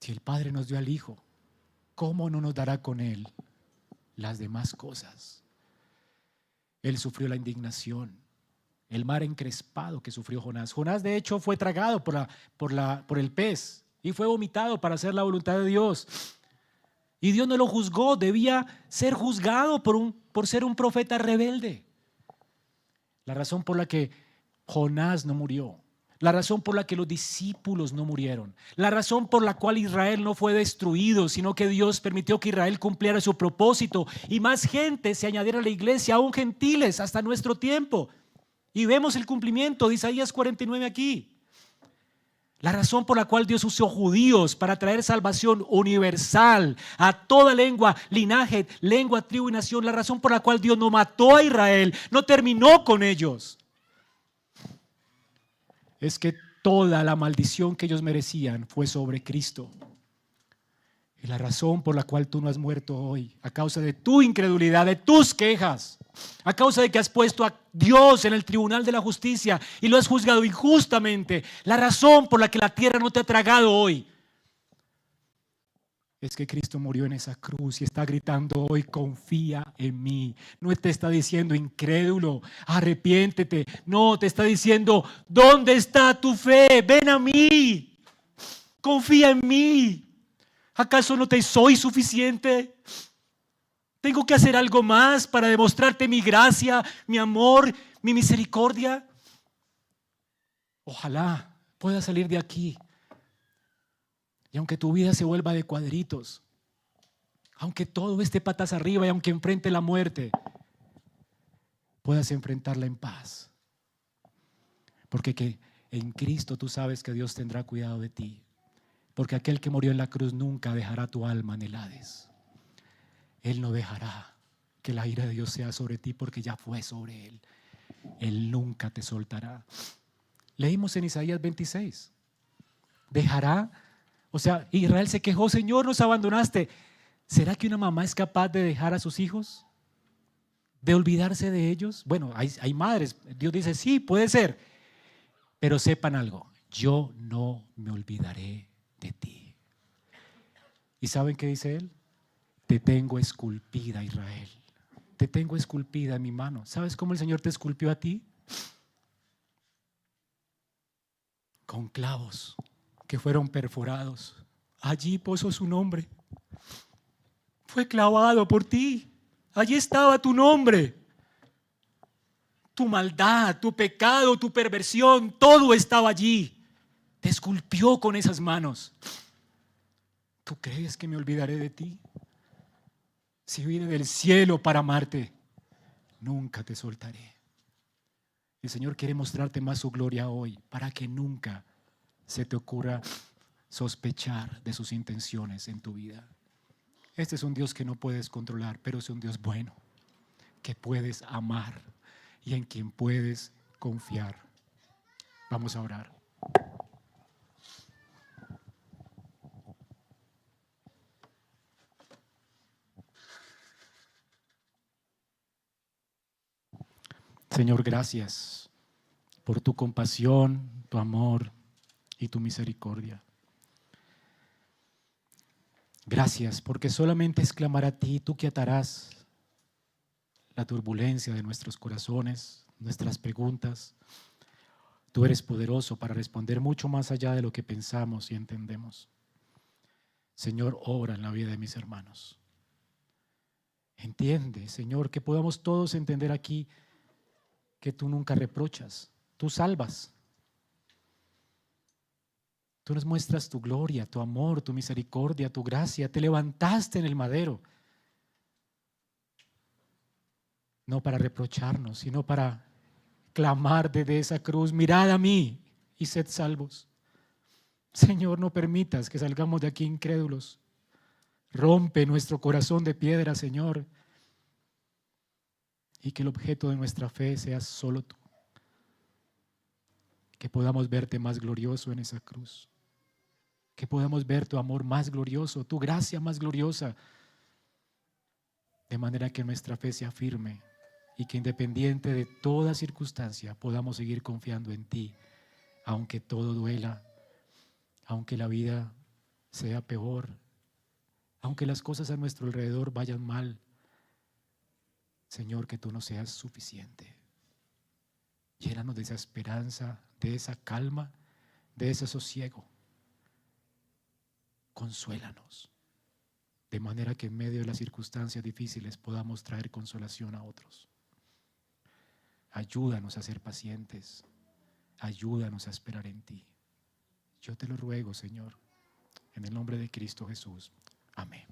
Si el Padre nos dio al Hijo, ¿cómo no nos dará con Él las demás cosas? Él sufrió la indignación, el mar encrespado que sufrió Jonás. Jonás de hecho fue tragado por el pez y fue vomitado para hacer la voluntad de Dios. Y Dios no lo juzgó, debía ser juzgado por ser un profeta rebelde. La razón por la que Jonás no murió, la razón por la que los discípulos no murieron, la razón por la cual Israel no fue destruido, sino que Dios permitió que Israel cumpliera su propósito y más gente se añadiera a la iglesia, aún gentiles, hasta nuestro tiempo. Y vemos el cumplimiento de Isaías 49 aquí. La razón por la cual Dios usó judíos para traer salvación universal a toda lengua, linaje, lengua, tribu y nación. La razón por la cual Dios no mató a Israel, no terminó con ellos, es que toda la maldición que ellos merecían fue sobre Cristo. Y la razón por la cual tú no has muerto hoy, a causa de tu incredulidad, de tus quejas, a causa de que has puesto a Dios en el tribunal de la justicia y lo has juzgado injustamente, la razón por la que la tierra no te ha tragado hoy, es que Cristo murió en esa cruz y está gritando hoy, confía en mí. No te está diciendo incrédulo, arrepiéntete. No, te está diciendo, ¿dónde está tu fe? Ven a mí, confía en mí. ¿Acaso no te soy suficiente? ¿Tengo que hacer algo más para demostrarte mi gracia, mi amor, mi misericordia? Ojalá puedas salir de aquí. Y aunque tu vida se vuelva de cuadritos, aunque todo esté patas arriba y aunque enfrente la muerte, puedas enfrentarla en paz. Porque que en Cristo tú sabes que Dios tendrá cuidado de ti. Porque aquel que murió en la cruz nunca dejará tu alma en el Hades. Él no dejará que la ira de Dios sea sobre ti porque ya fue sobre Él. Él nunca te soltará. Leímos en Isaías 26. Dejará. O sea, Israel se quejó, Señor, nos abandonaste. ¿Será que una mamá es capaz de dejar a sus hijos? ¿De olvidarse de ellos? Bueno, hay madres. Dios dice, sí, puede ser. Pero sepan algo, yo no me olvidaré de ti. ¿Y saben qué dice Él? Te tengo esculpida, Israel. Te tengo esculpida en mi mano. ¿Sabes cómo el Señor te esculpió a ti? Con clavos que fueron perforados. Allí puso su nombre. Fue clavado por ti. Allí estaba tu nombre. Tu maldad, tu pecado, tu perversión, todo estaba allí. Te esculpió con esas manos. ¿Tú crees que me olvidaré de ti? Si vine del cielo para amarte, nunca te soltaré. El Señor quiere mostrarte más su gloria hoy para que nunca se te ocurra sospechar de sus intenciones en tu vida. Este es un Dios que no puedes controlar, pero es un Dios bueno, que puedes amar y en quien puedes confiar. Vamos a orar. Señor, gracias por tu compasión, tu amor y tu misericordia. Gracias porque solamente es clamar a ti, tú que atarás la turbulencia de nuestros corazones, nuestras preguntas. Tú eres poderoso para responder mucho más allá de lo que pensamos y entendemos. Señor, obra en la vida de mis hermanos. Entiende, Señor, que podamos todos entender aquí que tú nunca reprochas, tú salvas. Tú nos muestras tu gloria, tu amor, tu misericordia, tu gracia. Te levantaste en el madero. No para reprocharnos, sino para clamar desde esa cruz: mirad a mí y sed salvos. Señor, no permitas que salgamos de aquí incrédulos. Rompe nuestro corazón de piedra, Señor, y que el objeto de nuestra fe seas solo tú. Que podamos verte más glorioso en esa cruz. Que podamos ver tu amor más glorioso, tu gracia más gloriosa, de manera que nuestra fe sea firme y que independiente de toda circunstancia podamos seguir confiando en ti, aunque todo duela, aunque la vida sea peor, aunque las cosas a nuestro alrededor vayan mal. Señor, que tú nos seas suficiente. Llénanos de esa esperanza, de esa calma, de ese sosiego. Consuélanos, de manera que en medio de las circunstancias difíciles podamos traer consolación a otros. Ayúdanos a ser pacientes, ayúdanos a esperar en ti. Yo te lo ruego, Señor, en el nombre de Cristo Jesús. Amén.